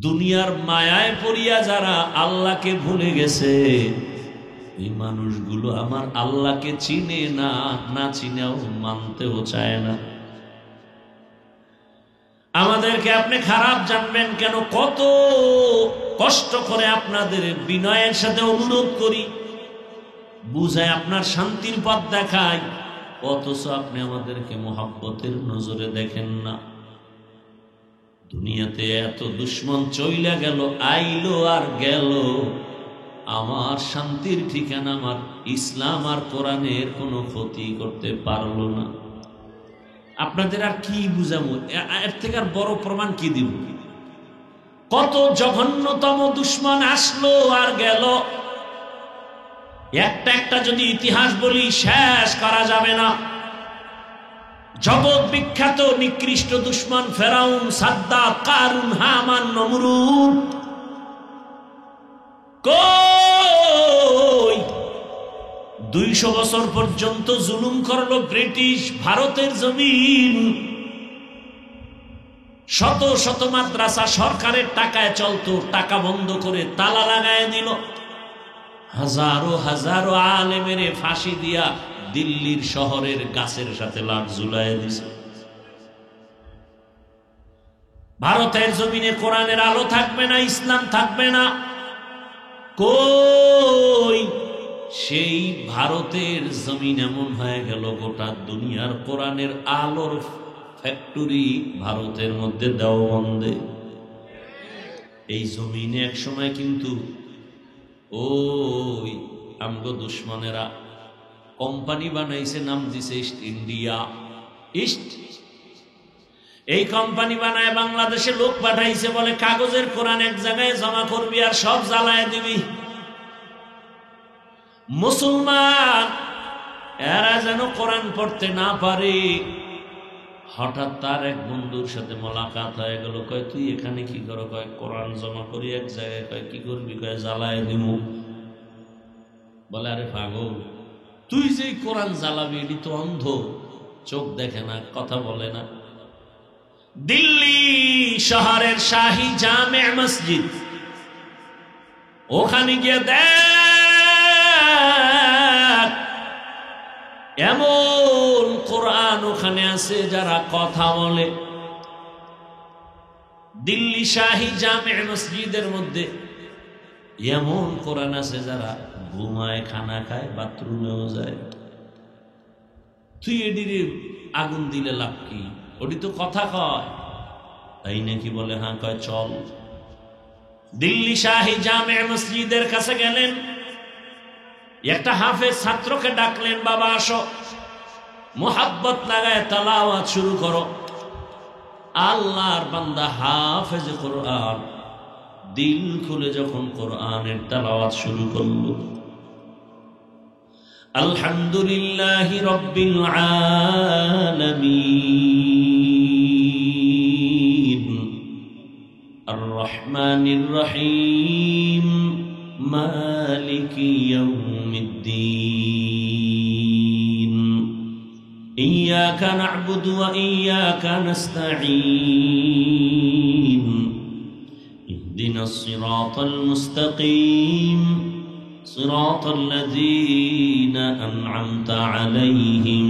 দুনিয়ার মায়ায় পড়িয়া যারা আল্লাহকে ভুলে গেছে, এই মানুষগুলো আমার আল্লাহকে চিনে না, না চিনেও মানতেও চায় না। আমাদেরকে আপনি খারাপ জানবেন কেন? কত কষ্ট করে আপনাদের বিনয়ের সাথে অনুরোধ করি, বুঝায় আপনার শান্তির পথ দেখায়, অথচ আপনি আমাদেরকে মোহাব্বতের নজরে দেখেন না। দুনিয়াতে এত দুশ্মন চইলা গেল, আইলো আর গেল, আমার শান্তির ঠিকানা আমার ইসলাম আর কোরআনের কোনো ক্ষতি করতে পারলো না। আপনাদের আর কি বুঝাবো? এর থেকে আর বড় প্রমাণ কি দিব? কত জঘন্যতম দুশ্মন আসলো আর গেল, একটা একটা যদি ইতিহাস বলি শেষ করা যাবে না। জগৎ বিখ্যাত নিকৃষ্ট দুশ্মন ফেরাউন, সাদ্দাত, কারুন, হামান, নমরুদ, কই 200 বছর পর্যন্ত জুলুম করলো ব্রিটিশ ভারতের জমিন। শত শত মাদ্রাসা সরকারের টাকায় চলতো, টাকা বন্ধ করে তালা লাগায় দিল। হাজারো হাজারো আলেমের ফাঁসি দিয়া দিল্লির শহরের গাছের সাথে লাট ঝুলায় দিছে। ভারতের জমিনে কোরআনের আলো থাকবে না, ইসলাম থাকবে না। কই সেই ভারতের জমিন এমন হয়ে গেল, গোটা দুনিয়ার কোরআনের আলোর ফ্যাক্টরি ভারতের মধ্যে দেওবন্দে। এই জমিনে এক সময় কিন্তু ওই আমগো দুশ্মনেরা কোম্পানি বানাইছে, নাম দিছে ইস্ট ইন্ডিয়া। ইস্ট এই কোম্পানি বানায় বাংলাদেশে লোক পাঠাইছে, বলে কাগজের কোরআন এক জায়গায় জমা করবি আর সব জ্বালায় দিবি। মুসলমান এরা যেন কোরআন পড়তে না পারে। হঠাৎ তার এক বন্ধুর সাথে মোলাকাত হয়ে গেল। কয় তুই এখানে কি করো? কয় কোরআন জমা করি এক জায়গায়। কয় কি করবি? কয় জ্বালায় দিব। বলে আরে পাগল, তুই যে কোরআন জ্বালাবি এটি তো অন্ধ, চোখ দেখে না, কথা বলে না। দিল্লি শহরের শাহী জামে মসজিদ, ওখানে গিয়ে দেখ এমন কোরআন ওখানে আছে যারা কথা বলে। দিল্লি শাহী জামে মসজিদের মধ্যে এমন কোরআন আছে যারা ঘুমায়, খানা খায়, বাথরুমেও যায়। তুই এডিরে আগুন দিলে লাভ কি? ওটি তো কথা কয়। তাই নাকি? বলে হ্যাঁ। কয় চল। দিল্লি শাহী জামে মসজিদের কাছে গেলেন, একটা হাফেজ ছাত্রকে ডাকলেন, বাবা আসো, মোহাব্বত লাগায় তেলাওয়াত শুরু করো। আল্লাহর বান্দা হাফেজ কোরআন দিল খুলে যখন কোরআনের তেলাওয়াত শুরু করলো, আলহামদুলিল্লাহি রাব্বিল আলামিন আর রহমানির রহিম মালিকি ইয়াউমিদ্দিন ইয়্যাকা না'বুদু ওয়া ইয়্যাকা নাস্তাঈন ইহদিনাস সিরাতাল মুস্তাকিম সিরাতাল লাযীনা আন'আমতা আলাইহিম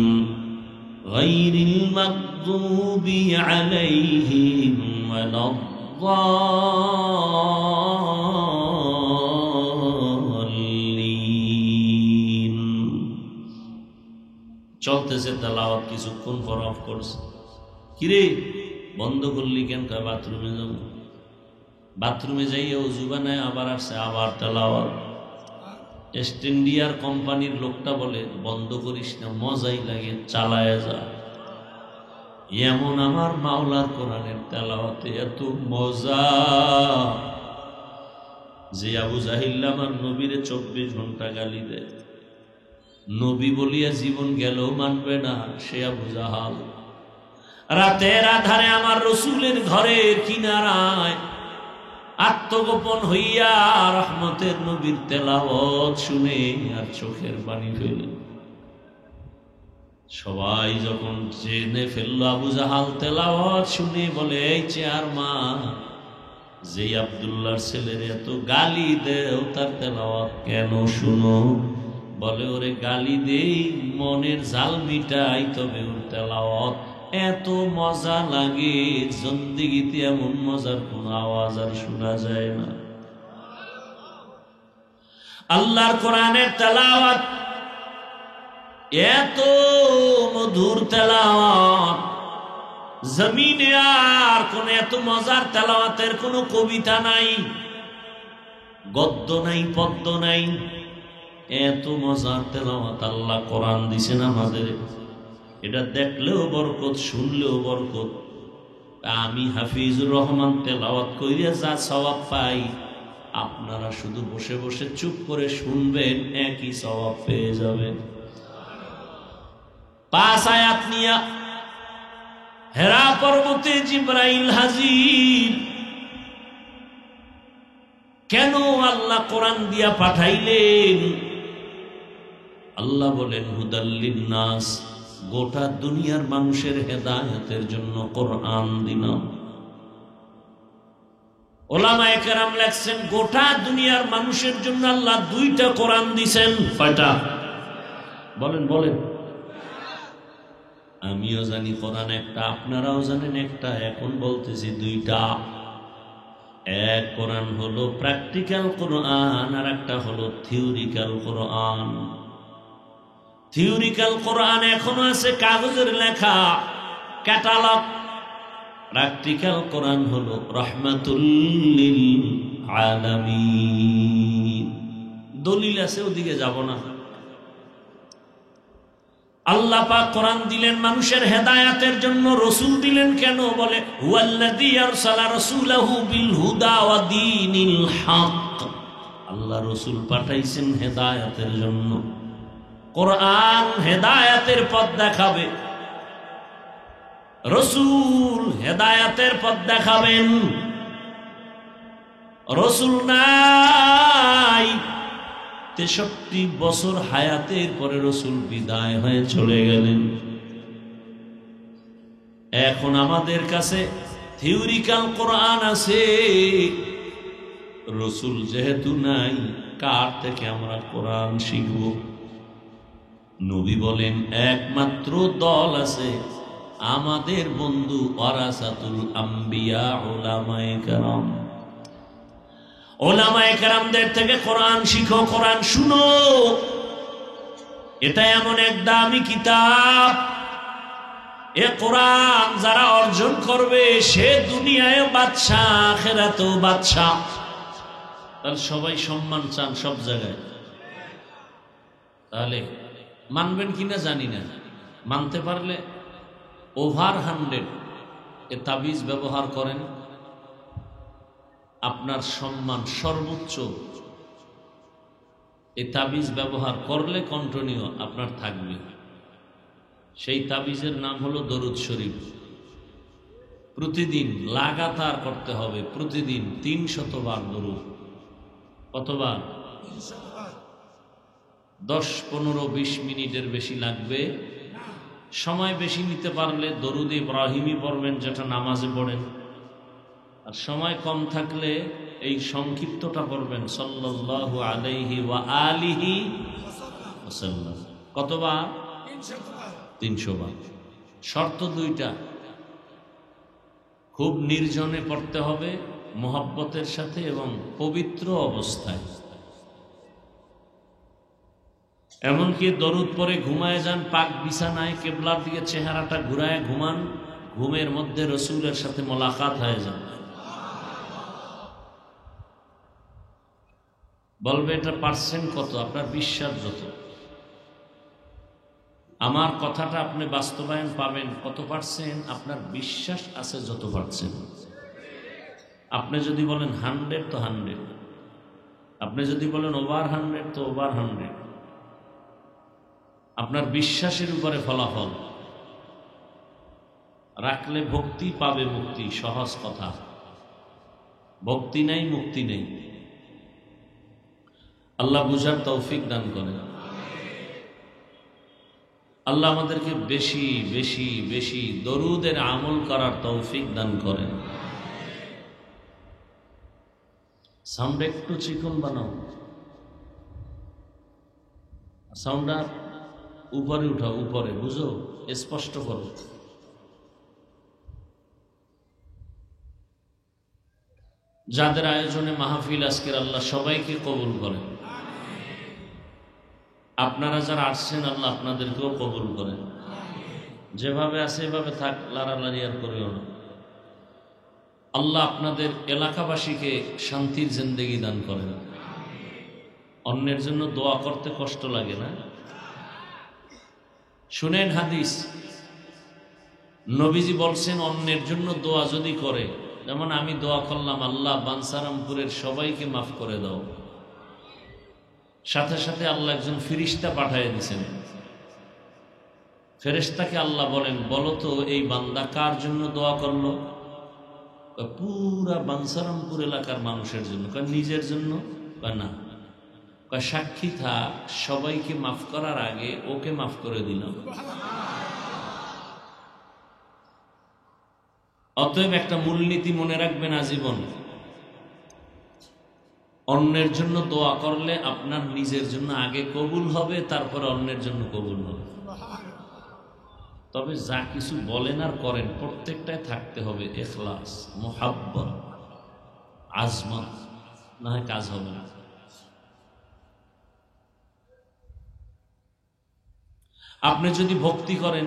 গায়রিল মাগযুবি আলাইহিম ওয়ালাদ চলতেছে তেলাওয়াত। কিছুক্ষণ পর অফ করছে। কিরে বন্ধ করলি কেন? বাথরুমে যাব। বাথরুমে যাইয়া ওযু বানায় আবার আসছে, আবার তেলাওয়াত। ইস্ট ইন্ডিয়ার কোম্পানির লোকটা বলে বন্ধ করিস না, মজাই লাগে, চালায় যা। এমন আমার মাওলার কোরআনের তেলাওয়াতে এত মজা যে আবু জাহিল আমার নবীরে 24 ঘন্টা গালি দেয়। নবী বলিয়া জীবন গেলেও মানবে না সে আবু জাহাল। রাতের আধারে আমার রসুলের ঘরের কিনারায় আত্মগোপন হইয়া রহমতের নবীর তেলাওয়াত শুনে আর চোখের পানি ফেলে। সবাই যখন জেনে ফেললো আবু জাহাল তেলাওয়াত শুনে, বলে এই চেয়ারম্যান যে আব্দুল্লাহর ছেলের এত গালি দেও তার তেলাওয়াত কেন শুনো? বলে ওরে গালি দেই মনের জাল মিটাই, তবে ওর তেলাওয়াত এত মজা লাগে, জিন্দেগিতে এমন মজার কোন আওয়াজ আর শোনা যায় না। আল্লাহর কোরআনের তেলাওয়াত এত মধুর তেলাওয়াত, জমিনে আর কোন এত মজার তেলাওয়াতের কোন কবিতা নাই, গদ্য নাই, পদ্য নাই, এত মজার তেলাওয়াত আল্লাহ কোরআন দিছেন আমাদের। এটা দেখলেও বরকত, শুনলেও বরকত। আমি হাফিজুর রহমান তেলাওয়াত কইরা যা সওয়াব পাই, আপনারা শুধু বসে বসে চুপ করে শুনবেন, একই সওয়াব পেয়ে যাবেন। 5 আয়াত নিয়া হেরা পর্বতে জিবরাইল হাজির। কেন আল্লাহ কোরআন দিয়া পাঠাইলেন? আল্লাহ বলেন হুদাল্লিন নাস, গোটা দুনিয়ার মানুষের হেদায়েতের জন্য কোরআন দিলাম। ওলামায়ে কেরাম লেখছেন গোটা দুনিয়ার মানুষের জন্য আল্লাহ 2টা কোরআন দিছেন। কয়টা? বলেন বলেন। আমিও জানি কোরআন একটা, আপনারাও জানেন একটা, এখন বলতেছি 2টা। এক কোরআন হলো প্র্যাকটিক্যাল কোরআন, আর একটা হলো থিওরিক্যাল কোরআন। থিওরিক্যাল কোরআন এখনো আছে কাগজের লেখা, ক্যাটালগ। প্র্যাকটিক্যাল কোরআন হলো রাহমাতুল লিল আলামিন। দলিল আছে, ওদিকে যাব না। আল্লাহ পাক কোরআন দিলেন মানুষের হেদায়েতের জন্য। রাসূল দিলেন কেন? বলে হুয়াল্লাযী আরসালা রাসূলাহু বিল হুদা ওয়া দীনিল হক। আল্লাহ রাসূল পাঠাইছেন হেদায়েতের জন্য। কোরআন হেদায়েতের পথ দেখাবে, রাসূল হেদায়েতের পথ দেখাবেন। রাসূল নাই, 63 বছর হায়াতের পরে রাসূল বিদায় হয়ে চলে গেলেন। এখন আমাদের কাছে থিওরিক্যাল কোরআন আছে, রাসূল যেহেতু নাই, কার থেকে আমরা কোরআন শিখব? নবী বলেন একমাত্র দল আছে আমাদের বন্ধু ওয়ারাসাতুল আম্বিয়া, উলামায়ে কেরাম। ওলামায়ে কেরামদের থেকে কোরআন শিখো, কোরআন শুনো। এটা এমন এক দামি কিতাব, এ কোরআন যারা অর্জন করবে সে দুনিয়ায় বাদশা, আখিরাতেও বাদশা। তাহলে সবাই সম্মান চান সব জায়গায়। তাহলে মানবেন কিনা জানি না, মানতে পারলে ওভার 100 এ তাবিজ ব্যবহার করেন, আপনার সম্মান সর্বোচ্চ। এই তাবিজ ব্যবহার করলে কন্টিনিউ আপনার থাকবে। সেই তাবিজের নাম হলো দরুদ শরীফ। প্রতিদিন লাগাতার করতে হবে, প্রতিদিন 300 বার দরুদ। কতবার? 10, 15, 20 মিনিটের বেশি লাগবে। সময় বেশি নিতে পারলে দরুদ ইব্রাহিমী পড়বেন, যেটা নামাজে পড়েন। আর সময় কম থাকলে এই সংক্ষিপ্তটা পড়বেন, সাল্লাল্লাহু আলাইহি ওয়া আলিহি ওয়াসাল্লাম। কতবার? 300 বার। শর্ত 2টা, খুব নির্জনে পড়তে হবে, মোহাব্বতের সাথে এবং পবিত্র অবস্থায়। এমনকি দরুদ পরে ঘুমায় যান, পাক বিছানায় কেবলার দিকে চেহারাটা ঘুরায় ঘুমান, ঘুমের মধ্যে রাসূলের সাথে মোলাকাত হয়ে যান। বলবে এটা পার্সেন্ট কত? আপনার বিশ্বাস যত। আমার কথাটা আপনি বাস্তবায়ন পাবেন কত পার্সেন্ট? আপনার বিশ্বাস আছে যত পার্সেন্ট। আপনি যদি বলেন 100 তো 100, আপনি যদি বলেন ওভার 100 তো ওভার 100। আপনার বিশ্বাসের উপরে ফলাফল। রাখলে ভক্তি পাবে মুক্তি, সহজ কথা। ভক্তি নাই, মুক্তি নেই। আল্লাহ বুঝার তৌফিক দান করেন। আল্লাহ আমাদেরকে বেশি বেশি বেশি দরুদের আমল করার তৌফিক দান করেন। সাউন্ড একটু চিকন বানাও, সাউন্ডটা উপরে উঠাও, উপরে বুঝো, স্পষ্ট করো। যাদের আয়োজনে মাহফিল আজকের আল্লাহ সবাইকে কবুল করেন। আপনারা যারা আসছেন আল্লাহ আপনাদেরকেও কবুল করেন। যেভাবে আছে এভাবে থাক, লাড়ালাড়ি আর করিও না। আল্লাহ আপনাদের এলাকাবাসীকে শান্তির জিন্দেগি দান করেন। অন্যের জন্য দোয়া করতে কষ্ট লাগে না? শুনেন হাদিস, নবীজি বলছেন অন্যের জন্য দোয়া যদি করে, যেমন আমি দোয়া করলাম আল্লাহ বানসারামপুরের সবাইকে মাফ করে দাও, সাথে সাথে আল্লাহ একজন ফেরেশতা পাঠিয়ে দিয়েছেন। ফেরেশতাকে আল্লাহ বলেন, বলো তো এই বান্দা কার জন্য দোয়া করলো? পুরা বানসারামপুর এলাকার মানুষের জন্য। নিজের জন্য না, সাক্ষী থাক, সবাইকে মাফ করার আগে ওকে মাফ করে দিলাম। অতএব একটা মূলনীতি মনে রাখবেন আজীবন, অন্যের জন্য দোয়া করলে আপনার নিজের জন্য আগে কবুল হবে, তারপরে অন্যের জন্য কবুল হবে। তবে যা কিছু বলেন আর করেন প্রত্যেকটাই থাকতে হবে ইখলাস, মুহাব্বত, আজমত, না হয় কাজ হবে না। আপনি যদি ভক্তি করেন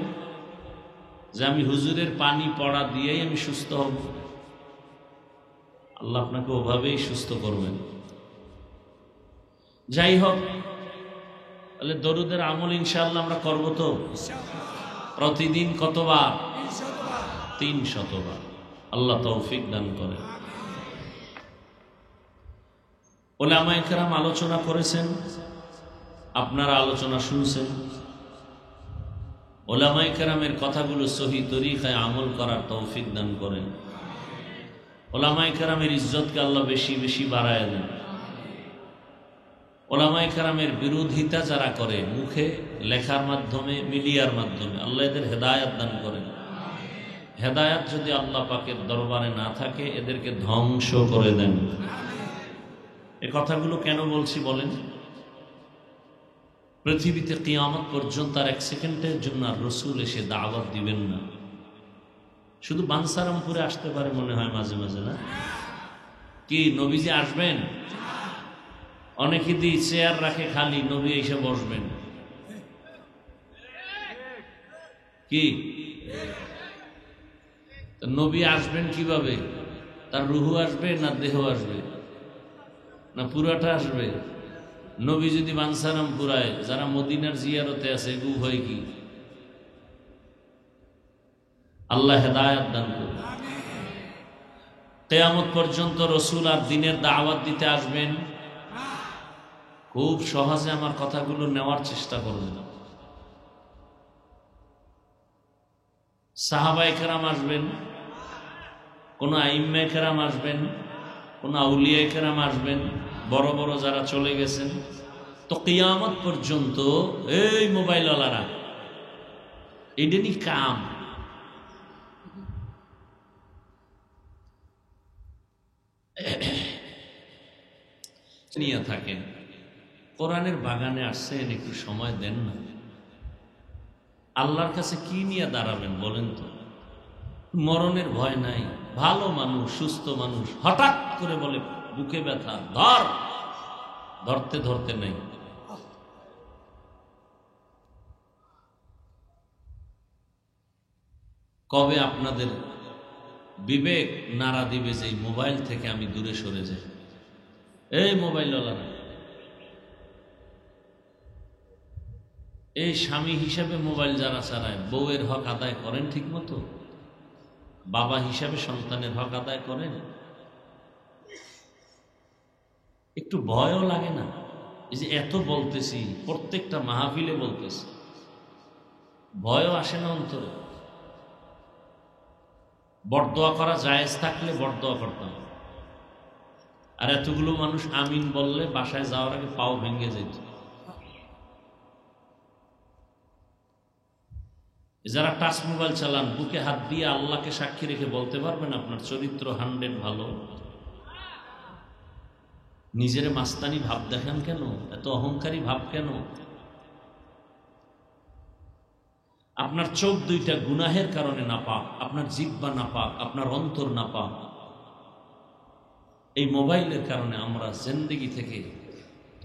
যে আমি হুজুরের পানি পড়া দিয়েই আমি সুস্থ হব, আল্লাহ আপনাকে ওভাবেই সুস্থ করবেন। যাই হোক, তাহলে দরুদের আমল ইনশাআল্লাহ আমরা করব তো প্রতিদিন কতবার? 300 বার। আল্লাহ তৌফিক দান করে। উলামায়ে কেরাম আলোচনা করেছেন, আপনারা আলোচনা শুনছেন। উলামায়ে কেরামের কথাগুলো সহি তরিকায় আমল করার তৌফিক দান করেন। উলামায়ে কেরামের ইজ্জতকে আল্লাহ বেশি বেশি বাড়ায় দেন। উলামায়ে কেরামের বিরোধিতা যারা করে মুখে, লেখার মাধ্যমে, মিডিয়ার মাধ্যমে, আল্লাহ এদের হেদায়েত দান করেন। হেদায়েত যদি আল্লাহ পাকের দরবারে না থাকে এদেরকে ধ্বংস করে দেন। এ কথাগুলো কেন বলছি বলেন? পৃথিবীতে কিয়ামত পর্যন্ত আর 1 সেকেন্ডের জন্য আর রসুল এসে দাওয়াত দিবেন না। শুধু বানসারামপুরে আসতে পারে মনে হয় মাঝে মাঝে, না কি? নবীজি আসবেন? অনেকে দিয়ে চেয়ার রাখে খালি, নবী এসে বসবেন কি? নবী আসবেন কিভাবে? তার রুহু আসবে না দেহ আসবে না পুরাটা আসবে? নবী যদি বানসারামপুরায়, যারা মদিনার জিয়ারতে আছে এগুলো হয় কি? আল্লাহ হেদায়েত দান করুন। কিয়ামত পর্যন্ত রসুল আর দ্বীনের দাওয়াত দিতে আসবেন। খুব সহজে আমার কথাগুলো নেওয়ার চেষ্টা করবেন। সাহাবায়ে কেরাম আসবেন, কোন আইম্মায়ে কেরাম আসবেন, কোন আউলিয়ায়ে কেরাম আসবেন, বড় বড় যারা চলে গেছেন। তো কিয়ামত পর্যন্ত এই মোবাইলওয়ালারা এডেনি কাম, নিয়ে থাকেন। কোরআনের বাগানে আসছেন, একটু সময় দেন না। আল্লাহর কাছে কি নিয়ে দাঁড়াবেন বলেন তো? মরণের ভয় নাই। ভালো মানুষ, সুস্থ মানুষ হঠাৎ করে বলে বুকে ব্যথা, ধরতে ধরতে নেই। কবে আপনাদের বিবেক নাড়া দিবে যে এই মোবাইল থেকে আমি দূরে সরে যাই? এই মোবাইলওয়ালারা, এই স্বামী হিসাবে মোবাইল যারা চালায়, বউয়ের হক আদায় করেন ঠিক মতো? বাবা হিসাবে সন্তানের হক আদায় করেন? একটু ভয়ও লাগে না? এই যে এত বলতেছি, প্রত্যেকটা মাহফিলে বলতেছি, ভয়ও আসে না অন্তরে? বরদোয়া করা জায়েজ থাকলে বরদোয়া করতাম, আর এতগুলো মানুষ আমিন বললে বাসায় যাওয়ার আগে পাও ভেঙে যেত। যারা টাচ মোবাইল চালান, বুকে হাত দিয়ে আল্লাহকে সাক্ষী রেখে বলতে পারবেন আপনার চরিত্র 100 ভালো? নিজের মাস্তানি ভাব দেখান কেন? এত অহংকারী ভাব কেন? আপনার চোখ দুইটা গুনাহের কারণে নাপাক, আপনার জিহ্বা নাপাক, আপনার অন্তর নাপাক। এই মোবাইলের কারণে আমরা জিন্দেগি থেকে,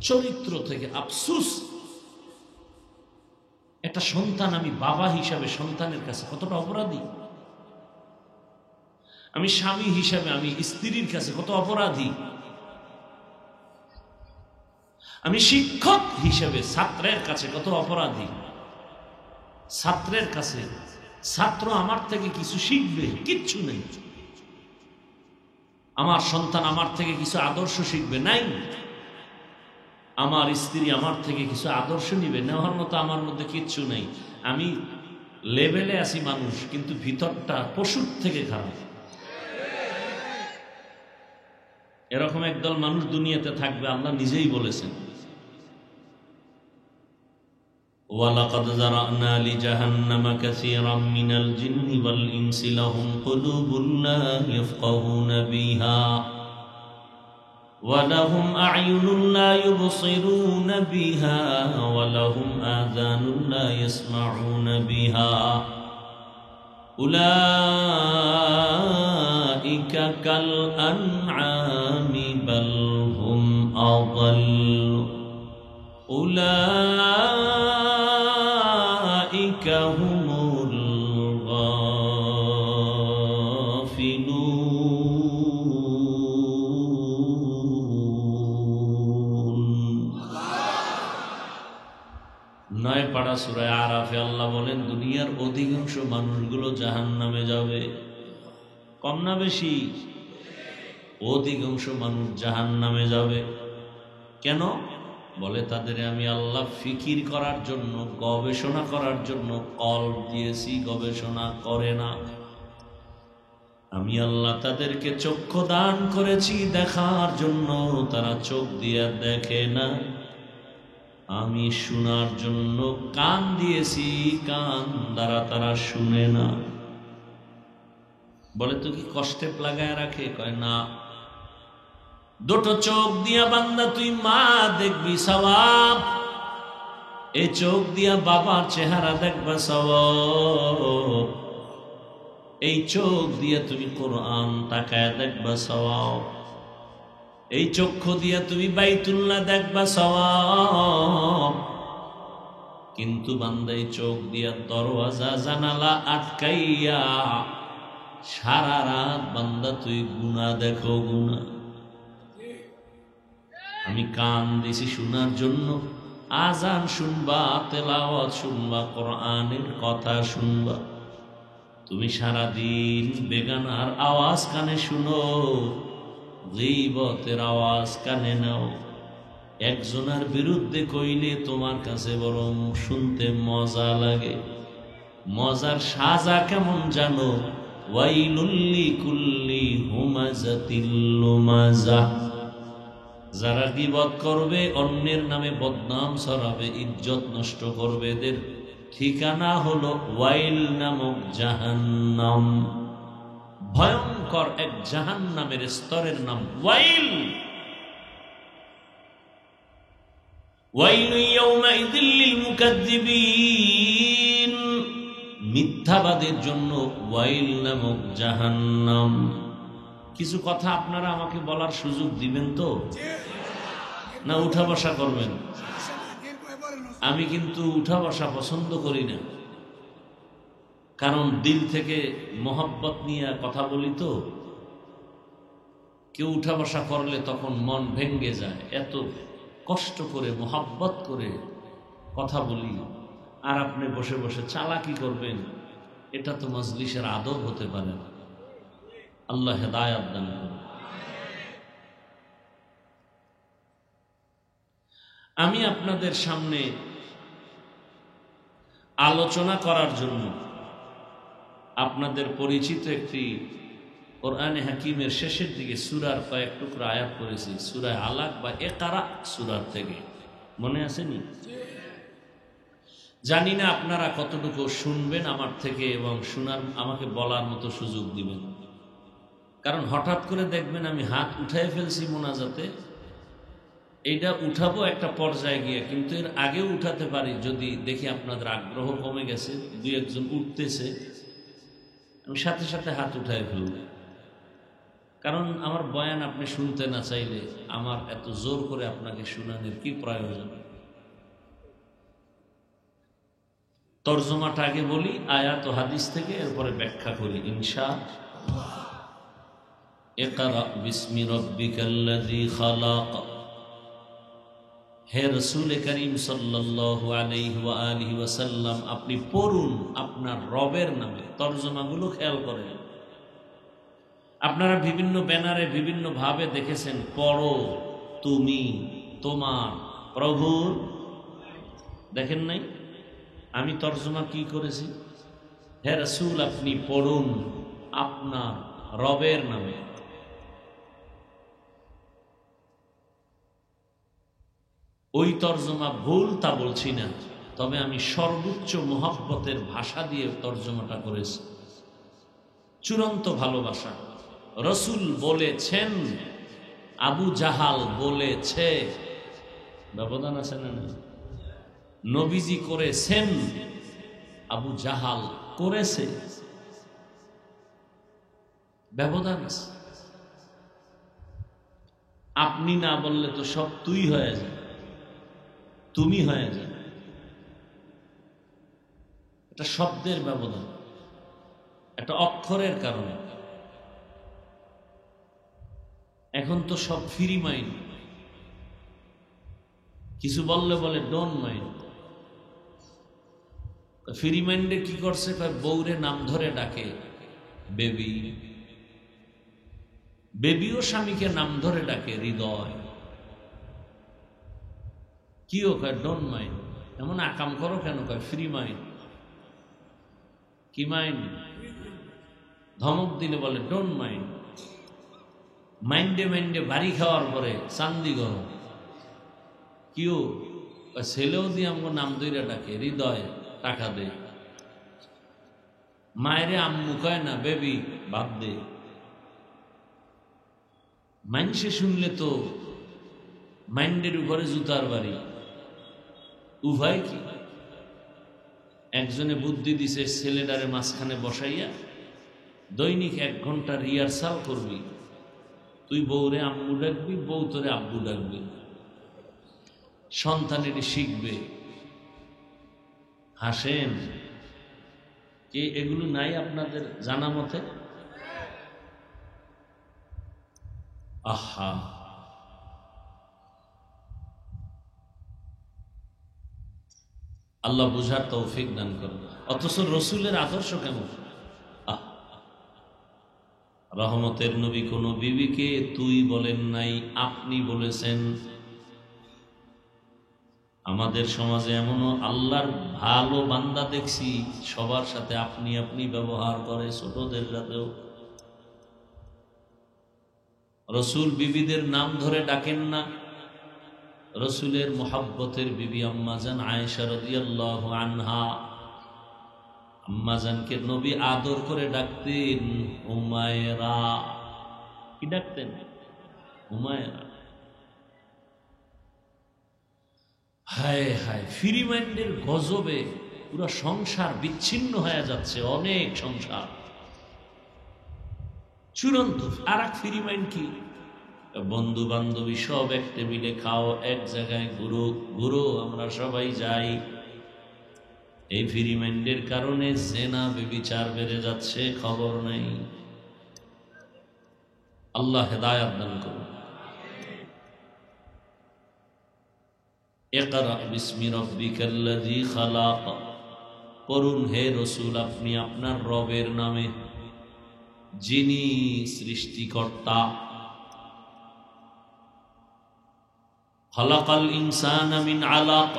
চরিত্র থেকে আফসুস। একটা সন্তান, আমি বাবা হিসাবে সন্তানের কাছে কতটা অপরাধী, আমি স্বামী হিসাবে আমি স্ত্রীর কাছে কত অপরাধী, আমি শিক্ষক হিসেবে ছাত্রের কাছে কত অপরাধী। ছাত্রের কাছে ছাত্র আমার থেকে কিছু শিখবে, কিচ্ছু নেই। আমার সন্তান আমার থেকে কিছু আদর্শ শিখবে, নাই। আমার স্ত্রী আমার থেকে কিছু আদর্শ নিবে, নেওয়ার মতো আমার মধ্যে কিচ্ছু নেই। আমি লেভেলে আছি মানুষ, কিন্তু ভিতরটা পশুর থেকে খারাপ। এরকম একদল মানুষ দুনিয়াতে থাকবে, আল্লাহ নিজেই বলেছেন, ওয়ালাকাদ যারানা লিজাহান্নামা কাসীরাম মিনাল জিন্নি ওয়াল ইনসি লাহুম কুলুবুন লা ইয়াফকাহুনা বিহা ওয়া লাহুম আ'য়ুনুন লা ইউবসিরুনা বিহা ওয়া লাহুম আযানুন লা ইয়াসমাউনা বিহা উলাইকা কাল আনআমি বাল হুম আযাল উলাইকা হুমুল গাফিলুন। 9 পারা সূরা আরাফে আল্লাহ বলেন, দুনিয়ার অধিকাংশ মানুষগুলো জাহান্নামে যাবে। কম না বেশি? অধিকাংশ মানুষ জাহান্নামে যাবে। কেন? বলে, তাদের আমি আল্লাহ ফিকির করার জন্য, গবেষণা করার জন্য কলব দিয়েছি, গবেষণা করে না। আমি আল্লাহ তাদেরকে চক্ষু দান করেছি দেখার জন্য, তারা চোখ দিয়ে দেখে না। আমি শোনার জন্য কান দিয়েছি, কান দ্বারা তারা শুনে না। বলে, তো কি কষ্টে লাগায় রাখে? কয় না, দুটো চোখ দিয়া বান্দা তুই মা দেখবি সওয়াব, এই চোখ দিয়া বাবার চেহারা দেখবা সওয়াব, এই চোখ দিয়া তুমি কোরআন তাকায় দেখবা সওয়াব, এই চক্ষু দিয়া তুমি বাইতুল্লাহ দেখবা সওয়াব। কিন্তু বান্দা এই চোখ দিয়া দরওয়াজা জানালা আটকাইয়া সারা রাত বান্দা তুই গুনাহ দেখো, গুনাহ। আমি কান দিছি শোনার জন্য, আজান শুনবা, তেলাওয়াত শুনবা, কোরআনের কথা শুনবা। তুমি সারাদিন বেগানার আওয়াজ কানে শুনো, গীবতের আওয়াজ কানে নাও। একজনের বিরুদ্ধে কইলে তোমার কাছে বরং শুনতে মজা লাগে। মজার সাজা কেমন জানো? ওয়াইলুল লিকুল্লি হুমাযাতিল লুমাযা। যারা গীবত করবে, অন্যের নামে বদনাম ছড়াবে, ইজ্জত নষ্ট করবে, এদের ঠিকানা হলো ওয়াইল নামক জাহান্নাম। ভয়ঙ্কর এক জাহান্নামের স্তরের নাম ওয়াইল। ওয়াইলু ইয়াউমাইযিল লিল মুকাজ্জিবিন। মিথ্যাবাদের জন্য ওয়াইল নামক জাহান্নাম। কিছু কথা আপনারা আমাকে বলার সুযোগ দিবেন তো, না উঠা বসা করবেন? আমি কিন্তু উঠা বসা পছন্দ করি না, কারণ দিল থেকে মহব্বত নিয়ে কথা বলি তো। কেউ উঠা বসা করলে তখন মন ভেঙ্গে যায়। এত কষ্ট করে মহব্বত করে কথা বলি, আর আপনি বসে বসে চালাকি করবেন, এটা তো মজলিসের আদব হতে পারে না। আল্লাহ হেদায়াত দান করুন। আমি আপনাদের সামনে আলোচনা করার জন্য আপনাদের পরিচিত একটি কোরআনে হাকিমের শেষের দিকে সূরার কয়েক টুকরা আয়াত করেছি, সূরা আলাক বা ইকরা সূরার থেকে। মনে আছেনি? জানি না আপনারা কতটুকু শুনবেন আমার থেকে এবং শোনার আমাকে বলার মতো সুযোগ দিবেন। কারণ হঠাৎ করে দেখবেন আমি হাত উঠায় ফেলছি মোনাজাতে, এইটা উঠাবো একটা পর্যায়ে গিয়ে, কিন্তু এর আগেও উঠাতে পারি যদি দেখি আপনাদের আগ্রহ কমে গেছে, দুই একজন উঠতেছে, আমি সাথে সাথে হাত উঠায় ফেলব। কারণ আমার বয়ান আপনি শুনতে না চাইলে আমার এত জোর করে আপনাকে শুনানোর কি প্রয়োজন। তরজমাটা আগে বলি আয়াত ও হাদিস থেকে, এরপরে ব্যাখ্যা করি ইনশাআল্লাহ। ইকরা বিসমি রাব্বিকাল্লাযী খালাক। হে রাসূল করিম সাল্লাল্লাহু আলাইহি ওয়া আলিহি ওয়াসাল্লাম, আপনি পড়ুন আপনার রবের নামে। তরজমাগুলো খেয়াল করেন। আপনারা বিভিন্ন ব্যানারে বিভিন্ন ভাবে দেখেছেন, পড়ো তুমি তোমার প্রভুর, দেখেন নাই? আমি তরজমা কি করেছি? হে রাসূল আপনি পড়ুন আপনার রবের নামে। ওই তরজমা ভুল তা বলছি না, তবে আমি সর্বোচ্চ মোহাব্বতের ভাষা দিয়ে তরজমাটা করেছি, চূড়ান্ত ভালোবাসা। রসুল বলেছেন, আবু জাহাল বলেছে, ব্যবধান আছে না? নবীজি করেছেন, আবু জাহাল করেছে, ব্যবধান আছে। আপনি না বললে তো সব তুই হয়ে যায়, তুমি হয়ে যায়। এটা শব্দের ব্যবধান, একটা অক্ষরের কারণে। এখন তো সব ফ্রি মাইন্ড, কিছু বললে বলে ডোন্ট মাইন্ড। ফ্রি মাইন্ডে কি করছে? বউরে নাম ধরে ডাকে বেবি, বেবিও স্বামীকে নাম ধরে ডাকে হৃদয়। কিও কয় ডোন্ট মাইন্ড। এমন আকাম করো কেন? কয় ফ্রি মাইন্ড। কি মাইন্ড? ধমক দিলে বলে ডোন্ট মাইন্ড। মাইন্ডে মাইন্ডে বাড়ি খাওয়ার পরে চান্দি গরম। কিও ছেলেও দিয়ে আমাকে নাম ধরে ডাকে হৃদয়, টাকা দে। মায়েরে আম্মু কয় না, বেবি ভাব দে। মাইন্ডে শুনলে তো মাইন্ডের উপরে জুতার বাড়ি। উভয় কি? একজনে বুদ্ধি দিছে, ছেলেটারে মাঝখানে বসাইয়া দৈনিক 1 ঘন্টা রিহার্সাল করবি। তুই বউরে আম্মু ডাকবি, বউ তোরে আব্বু ডাকবি, সন্তানের শিখবে। হাসেন কি? এগুলো নাই আপনাদের জানা মতে? আহা, আল্লাহ বুঝার তৌফিক দান করুন। অথচ রসুলের আদর্শ কেমন? রহমতের নবী কোন বিবিকে তুই বলেন নাই, আপনি বলেছেন। আমাদের সমাজে এমনও আল্লাহর ভালো বান্দা দেখছি, সবার সাথে আপনি আপনি ব্যবহার করে, ছোটদের সাথেও। রসুল বিবিদের নাম ধরে ডাকেন না। রসুলের মোহাব্বতের বিবি আম্মাজান আয়েশা রাদিয়াল্লাহু আনহা, আম্মাজানকে নবী আদর করে ডাকতেন উমায়রা। কি ডাকতেন? উমায়রা। হায় হায়, ফ্রি মাইন্ডের গজবে পুরো সংসার বিচ্ছিন্ন হয়ে যাচ্ছে। অনেক সংসার চূড়ান্ত। আর এক ফ্রি মাইন্ড কি? বন্ধু বান্ধবী সব এক টেবিলে খাও, এক জায়গায় ঘুরো ঘুরো, আমরা সবাই যাই। এই ফ্রি মাইন্ডের কারণে জেনা ব্যভিচার বেড়ে যাচ্ছে, খবর নেই। আল্লাহ হেদায়াত দান করুন। ইকরা বিসমি রাব্বিকাল্লাযী খালাক। পড়ুন হে রাসূল আপনি আপনার রবের নামে, যিনি সৃষ্টিকর্তা। খালাকাল ইনসানা মিন আলাক,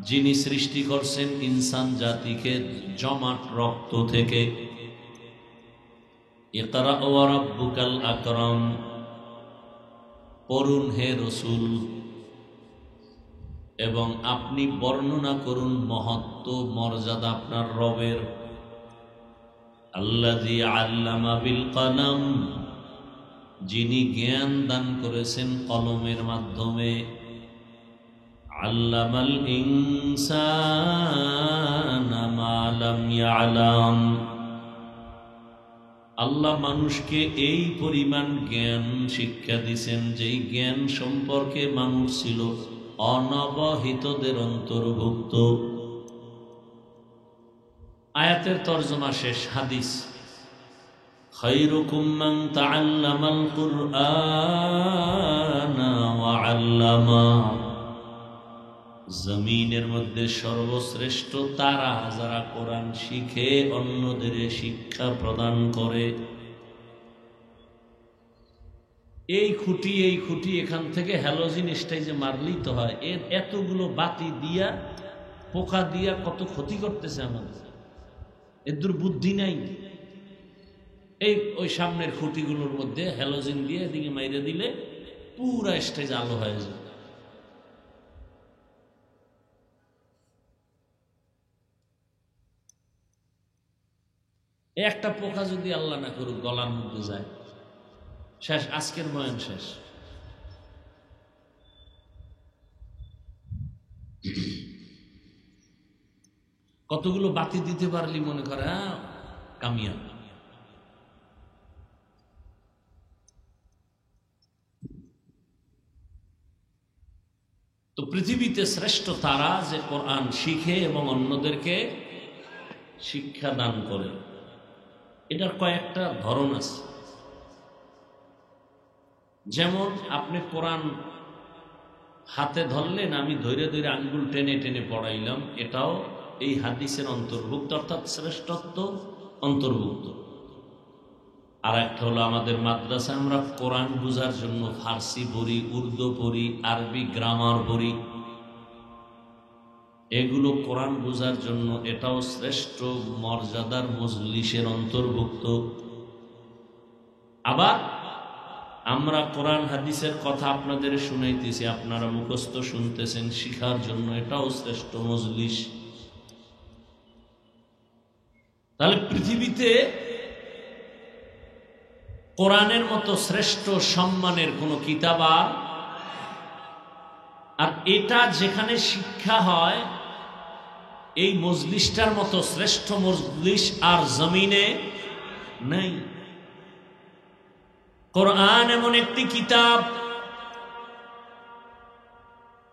যিনি সৃষ্টি করছেন ইনসান জাতিকে জমাট রক্ত থেকে। ইকরা ওয়া রাব্বুকাল আকরাম। পড়ুন হে রাসূল এবং আপনি বর্ণনা করুন মহত্ব মর্যাদা আপনার রবের। আল্লাযী আল্লামা বিল কলম, যিনি জ্ঞান দান করেছেন কলমের মাধ্যমে। আল্লামাল ইনসানা মা লাম ইয়ালাম, আল্লাহ মানুষকে এই পরিমাণ জ্ঞান শিক্ষা দিয়েছেন যেই জ্ঞান সম্পর্কে মানুষ ছিল অনবহিতদের অন্তর্ভুক্ত। আয়াতের তর্জমা শেষ, হাদিস, খায়রুকুম মান তাআল্লামাল কুরআনা ওয়া আল্লামা, জমিনের মধ্যে সর্বশ্রেষ্ঠ তারা যারা কোরআন শিখে অন্যদের শিক্ষা প্রদান করে। এই খুঁটি এখান থেকে হ্যালোজিন জিনিসটাই যে মারলেই তো হয়, এর এতগুলো বাতি দিয়া পোকা দিয়া কত ক্ষতি করতেছে আমাদের, এর বুদ্ধি নাই। এই ওই সামনের খুঁটিগুলোর মধ্যে হ্যালোজিন দিয়ে এদিকে মাইরে দিলে পুরা স্টেজ আলো হয়ে যায়। একটা পোকা যদি আল্লাহ না করুক গলার মধ্যে যায়, শেষ, আজকের বয়ান শেষ। কতগুলো বাতি দিতে পারলি মনে করে কামিয়া। তো পৃথিবীতে শ্রেষ্ঠ তারা যে কোরআন শিখে এবং অন্যদেরকে শিক্ষা দান করে, এটার কয়েকটা ধরন আছে। যেমন আপনি কোরআন হাতে ধরলেন, আমি ধৈর্য ধৈর্য আঙ্গুল টেনে টেনে পড়াইলাম, এটাও এই হাদিসের অন্তর্ভুক্ত, অর্থাৎ শ্রেষ্ঠত্ব অন্তর্ভুক্ত। আর একটা হলো আমাদের মাদ্রাসায় আমরা কোরআন বোঝার জন্য ফার্সি পড়ি, উর্দু পড়ি, আরবি গ্রামার পড়ি, এগুলো কোরআন বোঝার জন্য, এটাও শ্রেষ্ঠ মর্যাদার মজলিসের অন্তর্ভুক্ত। আবার আমরা কোরআন হাদিসের কথা আপনাদের শুনাইতেছি, আপনারা মুখস্থ শুনতেছেন শিখার জন্য, এটাও শ্রেষ্ঠ মজলিস। তাহলে পৃথিবীতে কোরআনের মতো শ্রেষ্ঠ সম্মানের কোন কিতাব আর এটা যেখানে শিক্ষা হয়, এই মজলিসটার মতো শ্রেষ্ঠ মজলিস আর জমিনে নেই। কোরআন এমন একটি কিতাব,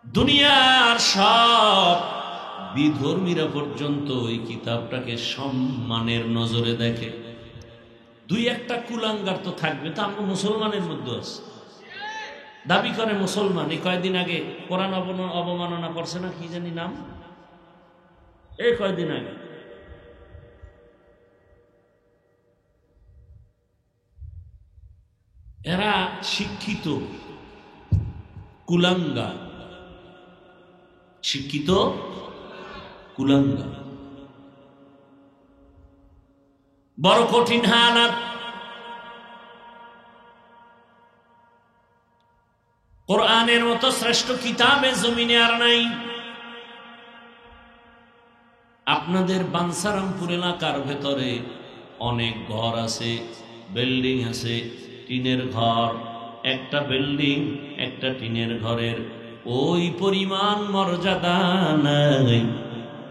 দুনিয়ার সব বিধর্মীরা পর্যন্ত এই কিতাবটাকে সম্মানের নজরে দেখে। দুই একটা কুলাঙ্গার তো থাকবে, তো আমরা মুসলমানের মধ্যে আছি, দাবি করে মুসলমান। এই কয়েকদিন আগে কোরআন অবমাননা করছে না, কি জানি নাম, এই কয়েকদিন আগে। এরা শিক্ষিত কুলাঙ্গা, শিক্ষিত কুলাঙ্গা, বড় কঠিন হালাত। কোরআনের মতো শ্রেষ্ঠ কিতাবে জমিনে আর নাই। আপনাদের বাঞ্ছারামপুর এলাকার ভেতরে অনেক ঘর আছে, বিল্ডিং আছে, টিনের ঘর, একটা বিল্ডিং একটা টিনের ঘরের ওই পরিমাণ মর্যাদা নাই।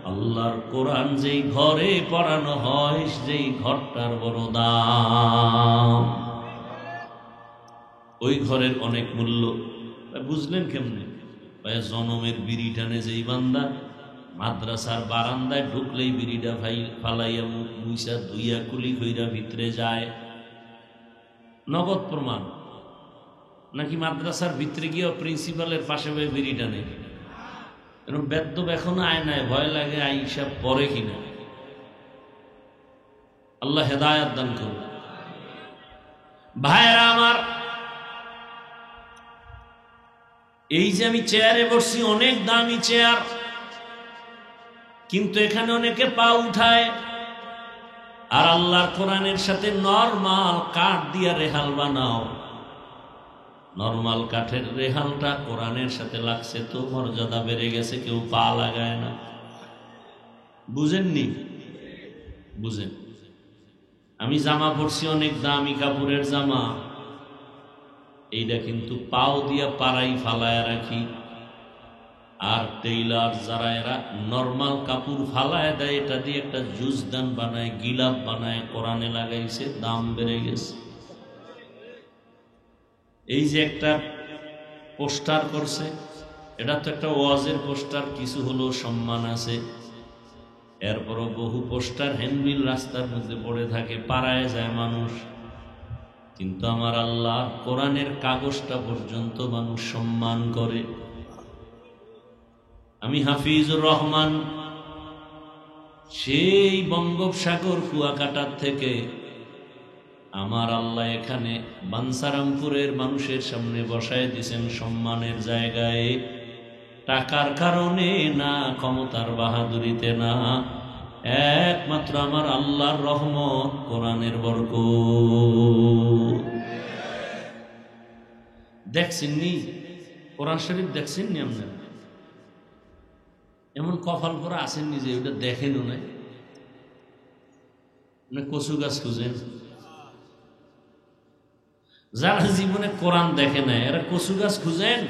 আল্লাহর কোরআন যেই ঘরে পড়ানো হয়, যেই ঘরটার বড় দাম, ওই ঘরের অনেক মূল্য। বুঝলেন কেমনে? জনমের বিড়ি টানে যেই বান্দা মাদ্রাসার বারান্দায় ঢুকলেই বিড়িটা ফালাইয়া মুখ মুইসা ধুইয়া কুলি কইরা ভিতরে যায়, নগদ প্রমাণ। নাকি মাদ্রাসার ভিতরে গিয়ে প্রিন্সিপালের পাশে বয়ে বিড়ি টানে? এরকম বেদ্য এখনো আয় নাই, ভয় লাগে আইসা পরে কিনা। আল্লাহ হেদায়াত দান করুন। ভাইরা আমার, এই যে আমি চেয়ারে বসছি, অনেক দামি চেয়ার, কিন্তু এখানে অনেকে পা উঠায়, আর আল্লাহর কোরআনের সাথে নরমাল কাঠ দিয়া রেহাল বানাও, নরমাল কাঠের রেহালটা কোরআনের সাথে লাগছে তো মর্যাদা বেড়ে গেছে, কেউ পা লাগায় না। বুঝেননি? বুঝেন। আমি জামা পরছি, অনেক দামি কাপড়ের জামা, এইটা কিন্তু পাও দিয়া পাড়াই ফালায় রাখি। আর টেইলার যারা এরা নর্মাল কাপড় ফালায় দেয়, এটা দিয়ে একটা জুজদান বানায়, গিলাপ বানায়, কোরআনে লাগাইছে, দাম বেড়ে গেছে। এই যে একটা পোস্টার করছে, এটা তো একটা ওয়াজের পোস্টার, কিছু হলেও সম্মান আছে। এরপরও বহু পোস্টার হ্যান্ডবিল রাস্তার মধ্যে পড়ে থাকে, পাড়ায় যায় মানুষ, কিন্তু আমার আল্লাহ কোরআনের কাগজটা পর্যন্ত মানুষ সম্মান করে। আমি হাফিজুর রহমান সেই বঙ্গোপসাগর কুয়াকাটার থেকে আমার আল্লাহ এখানে বাঞ্ছারামপুরের মানুষের সামনে বসায় দিয়েছেন সম্মানের জায়গায়, টাকার কারণে না, ক্ষমতার বাহাদুরিতে না, একমাত্র আমার আল্লাহর রহমত, কোরআনের বরকত। দেখছেননি কোরআন শরীফ? দেখছেননি আপনারা? এমন কপাল করে আসেননি যে ওটা দেখেনও নাই? কচু গাছ খুঁজেন, যারা জীবনে কোরআন দেখে নাই এরা কচু গাছ খুঁজেন।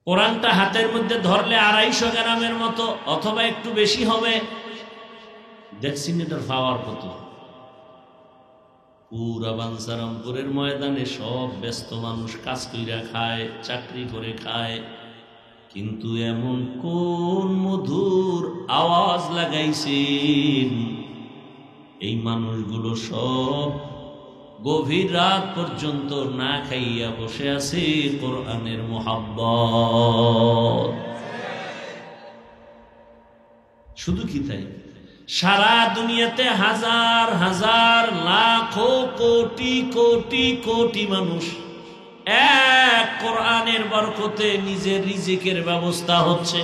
কোরআনটা হাতের মধ্যে ধরলে 250 গ্রামের মতো অথবা একটু বেশি হবে। দেখছেন এটার পাওয়ার কত? পুরা বাঞ্ছারামপুরের ময়দানে সব ব্যস্ত মানুষ, কাজ কইরা খায়, চাকরি করে খায়, কিন্তু এমন কোন মধুর আওয়াজ লাগাইছেন, এই মানুষগুলো সব গভীর রাত পর্যন্ত না খাইয়া বসে আছে কোরআনের মুহাব্বত। শুধু কি তাই, সারা দুনিয়াতে হাজার হাজার লাখো কোটি কোটি কোটি মানুষ এক কোরআনের বরকতে নিজের রিজিকের ব্যবস্থা হচ্ছে।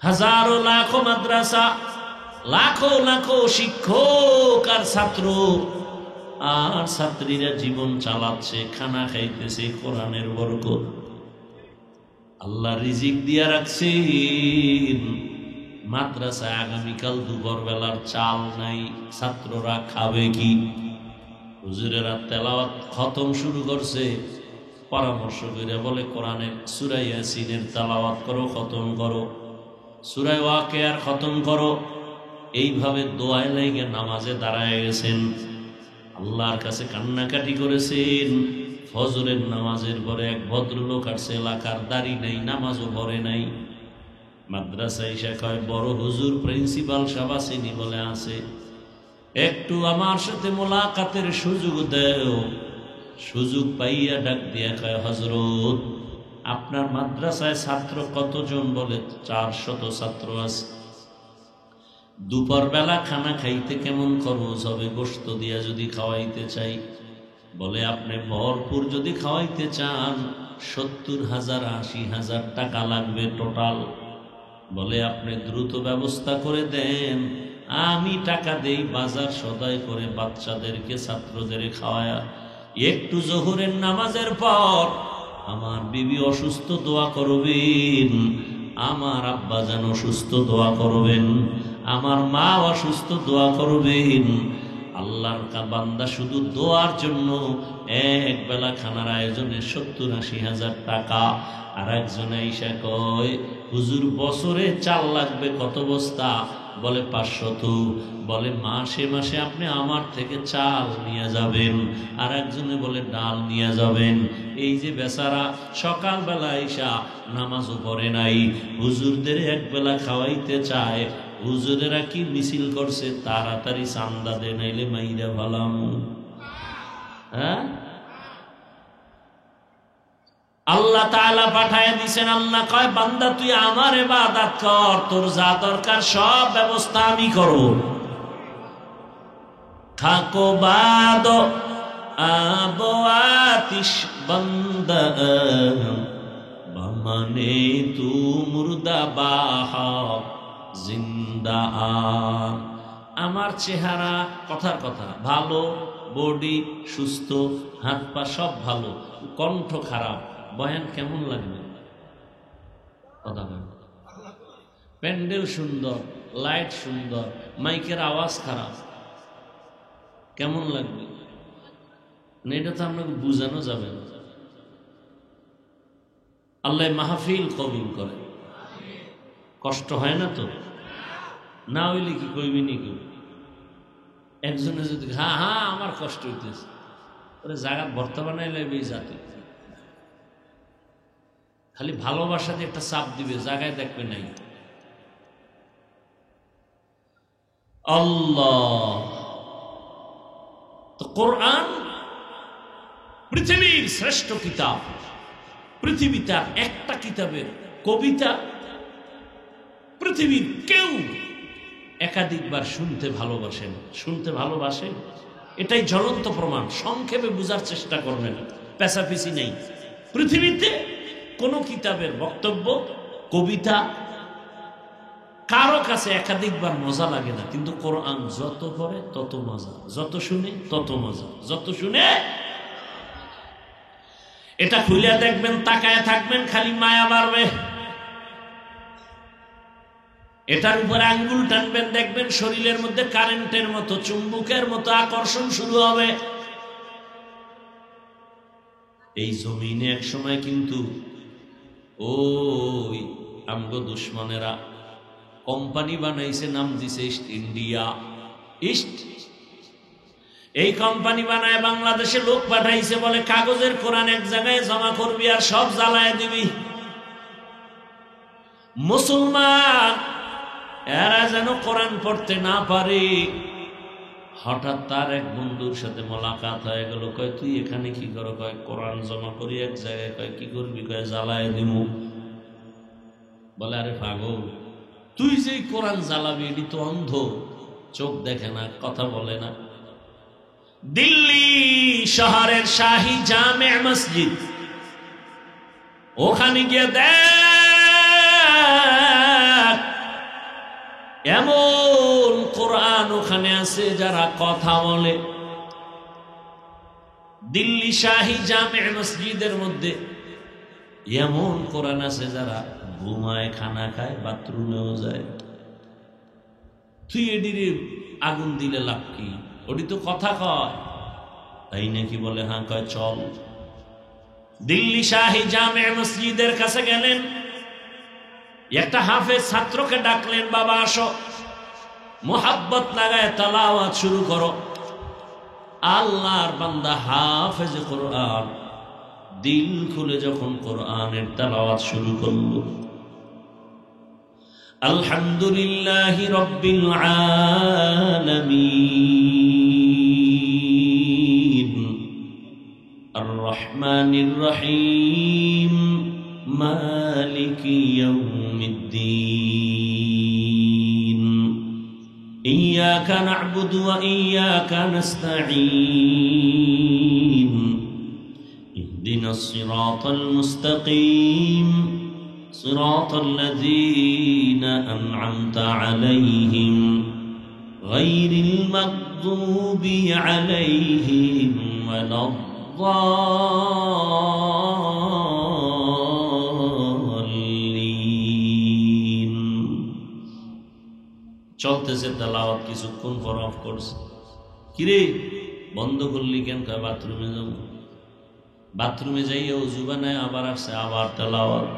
হাজারো লাখো মাদ্রাসা, লাখো লাখো শিক্ষক আর ছাত্র আর ছাত্রীরা জীবন চালাচ্ছে, খানা খাইতেছে কোরআনের বরকত। আল্লাহ রিজিক দিয়া রাখছেন। মাদ্রাসায় আগামীকাল দুপুর বেলার চাল নাই, ছাত্ররা খাবে কি? হুজুরেরা তেলাওয়াত খতম শুরু করছে, পরামর্শ করে বলে কোরআনের সূরা ইয়াসিনের তেলাওয়াত করো, খতম করো, সূরা ওয়াকিয়ার খতম করো। এইভাবে দোয়ায় লাইগে নামাজে দাঁড়ায় গেছেন, আল্লাহর কাছে কান্নাকাটি করেছেন। ফজরের নামাজের পরে এক ভদ্রলোক আসছে, এলাকার দাড়ি নেই, নামাজও পড়ে নাই। মাদ্রাসায় এসে কয়, বড় হুজুর প্রিন্সিপাল সাহেব আসেনি? বলে আছে, একটু আমার সাথে মোলাকাতের সুযোগ দেও। সুযোগ পাইয়া ডাক দিয়া কয়, হযরত আপনার মাদ্রাসায় ছাত্র কতজন? বলে 400 ছাত্র আছে। দুপুর বেলা খানা খাইতে কেমন খরচ হবে? গোশত দিয়া যদি খাওয়াইতে চাই, বলে আপনি ভরপুর যদি খাওয়াইতে চান 70,000 80,000 টাকা লাগবে টোটাল। বলে আপনি দ্রুত ব্যবস্থা করে দেন, আমি টাকা দেই, বাজার সদাই করে বাচ্চাদেরকে ছাত্রদের খাওয়ায়া একটু জোহরের নামাজের পর আমার বিবি অসুস্থ দোয়া করবেন, আমার আব্বা যেন অসুস্থ দোয়া করবেন, আমার মা অসুস্থ দোয়া করবেন। আল্লাহর বান্দা শুধু দোয়ার জন্য এক বেলা খানার আয়োজনে 70-80,000 টাকা। আর একজন আইসা কয়, হুজুর বছরে চাল লাগবে কত বস্তা? বলে 500। বলে মাসে মাসে আপনি আমার থেকে চাল নিয়ে যাবেন, আর একজনে বলে ডাল নিয়ে যাবেন। এই যে বেচারা সকালবেলা আইসা নামাজও পড়ে নাই, হুজুরদের একবেলা খাওয়াইতে চায়। হুজুরেরা কি মিছিল করছে, তাড়াতাড়ি চান্দা দে, নাইলে মাইরা ভালাম। হ্যাঁ, আল্লাহ তাআলা পাঠায় দিছেন। আল্লাহ কয়, বান্দা তুই আমার ইবাদত কর, তোর যা দরকার সব ব্যবস্থা আমি করব। খাকো বাদ আবো আতিশ বান্দা বামানে তু মুর্দা বাহা জিন্দা। আমার চেহারা, কথার কথা ভালো, বডি সুস্থ, হাত পা সব ভালো, কণ্ঠ খারাপ, বয়ান কেমন লাগবে? কথা বল। প্যান্ডেল সুন্দর, লাইট সুন্দর, মাইকের আওয়াজ খারাপ, কেমন লাগবে? এটা তো আপনাকে বুঝানো যাবে না। আল্লাহ মাহফিল কবুল করে, কষ্ট হয় না তো? না হইলে কি কইবিনি কেউ? একজনে যদি হ্যাঁ হ্যাঁ আমার কষ্ট হইতেছে, ওরে জায়গা ভর্তা বানাইলে এই জাতি খালি ভালোবাসা দিয়ে একটা চাপ দিবে, জায়গায় দেখবে নাই। আল্লাহ, তো কোরআন পৃথিবীর শ্রেষ্ঠ কিতাব। পৃথিবীতে একটা কিতাবের কবিতা পৃথিবীর কেউ একাধিকবার শুনতে ভালোবাসেন। শুনতে ভালোবাসেন, এটাই জ্বলন্ত প্রমাণ। সংক্ষেপে বোঝার চেষ্টা করবেন, পেছাপিছি নেই। পৃথিবীতে কোন কিতাবের বক্তব্য, কবিতা কারো কাছে একাধিকবার মজা লাগে না, কিন্তু কোরআন যত পড়ে তত মজা, যত শুনে তত মজা, যত শুনে। এটা খুলে দেখবেন, তাকায় থাকবেন, খালি মায়া বাড়বে। এটার উপরে আঙ্গুল টানবেন, দেখবেন শরীরের মধ্যে কারেন্টের মতো, চুম্বকের মতো আকর্ষণ শুরু হবে। এই জমিনে এক সময় কিন্তু ওই আমগো দুশ্মনেরা কোম্পানি বানাইছে, নাম দিছে ইস্ট ইন্ডিয়া। ইস্ট এই কোম্পানি বানায় বাংলাদেশে লোক পাঠাইছে, বলে কাগজের কোরআন এক জায়গায় জমা করবি আর সব জ্বালায় দিবি। মুসলমান এরা যেন কোরআন পড়তে না পারে। হঠাৎ তার এক বন্ধুর সাথে মোলাকাত হয়ে গেল। কয় তুই এখানে কি করো? কয় কোরআন জমা করি এক জায়গায়। কয় কি করবি? কয় জ্বালায় দিব। বলে আরে পাগল, তুই যে কোরআন জ্বালাবি, এটি তো অন্ধ, চোখ দেখে না, কথা বলে না। দিল্লি শহরের শাহী জামে মসজিদ, ওখানে গিয়ে দেখ এমন কোরআন ওখানে আছে যারা কথা বলে। দিল্লি শাহী জামে মসজিদের মধ্যে এমন কোরআন আছে যারা ঘুমায়, খানা খায়, বাথরুমেও যায়। তুই এডিরে আগুন দিলে লাভ কি? ওটি তো কথা কয়, তাই নাকি? বলে হ্যাঁ। কয় চল। দিল্লি শাহী জামে মসজিদের কাছে গেলেন, একটা হাফেজ ছাত্রকে ডাকলেন, বাবা আসো, মোহাব্বত লাগায় তেলাওয়াত শুরু করো। আল্লাহর বান্দা হাফেজ কোরআন দিল খুলে যখন কোরআনের তেলাওয়াত শুরু করল, আলহামদুলিল্লাহি রাব্বিল আলামিন আর রহমানির রহিম মালিকি ইয়াউমিদ্দিন ইয়্যাকা না'বুদু ওয়া ইয়্যাকা নাস্তাঈন ইহদিনাস সিরাতাল মুস্তাকিম সিরাতাল লাযীনা আন'আমতা আলাইহিম গায়রিল মাগদুবি আলাইহিম ওয়ালাদ চলতেছে তেলাওয়াত। কিছুক্ষণ পর অফ করছে। কিরে বন্ধ করলি কেন? কয় বাথরুমে যাব। বাথরুমে যাইয়ে ওযু বানায় আবার আসছে, আবার তেলাওয়াত।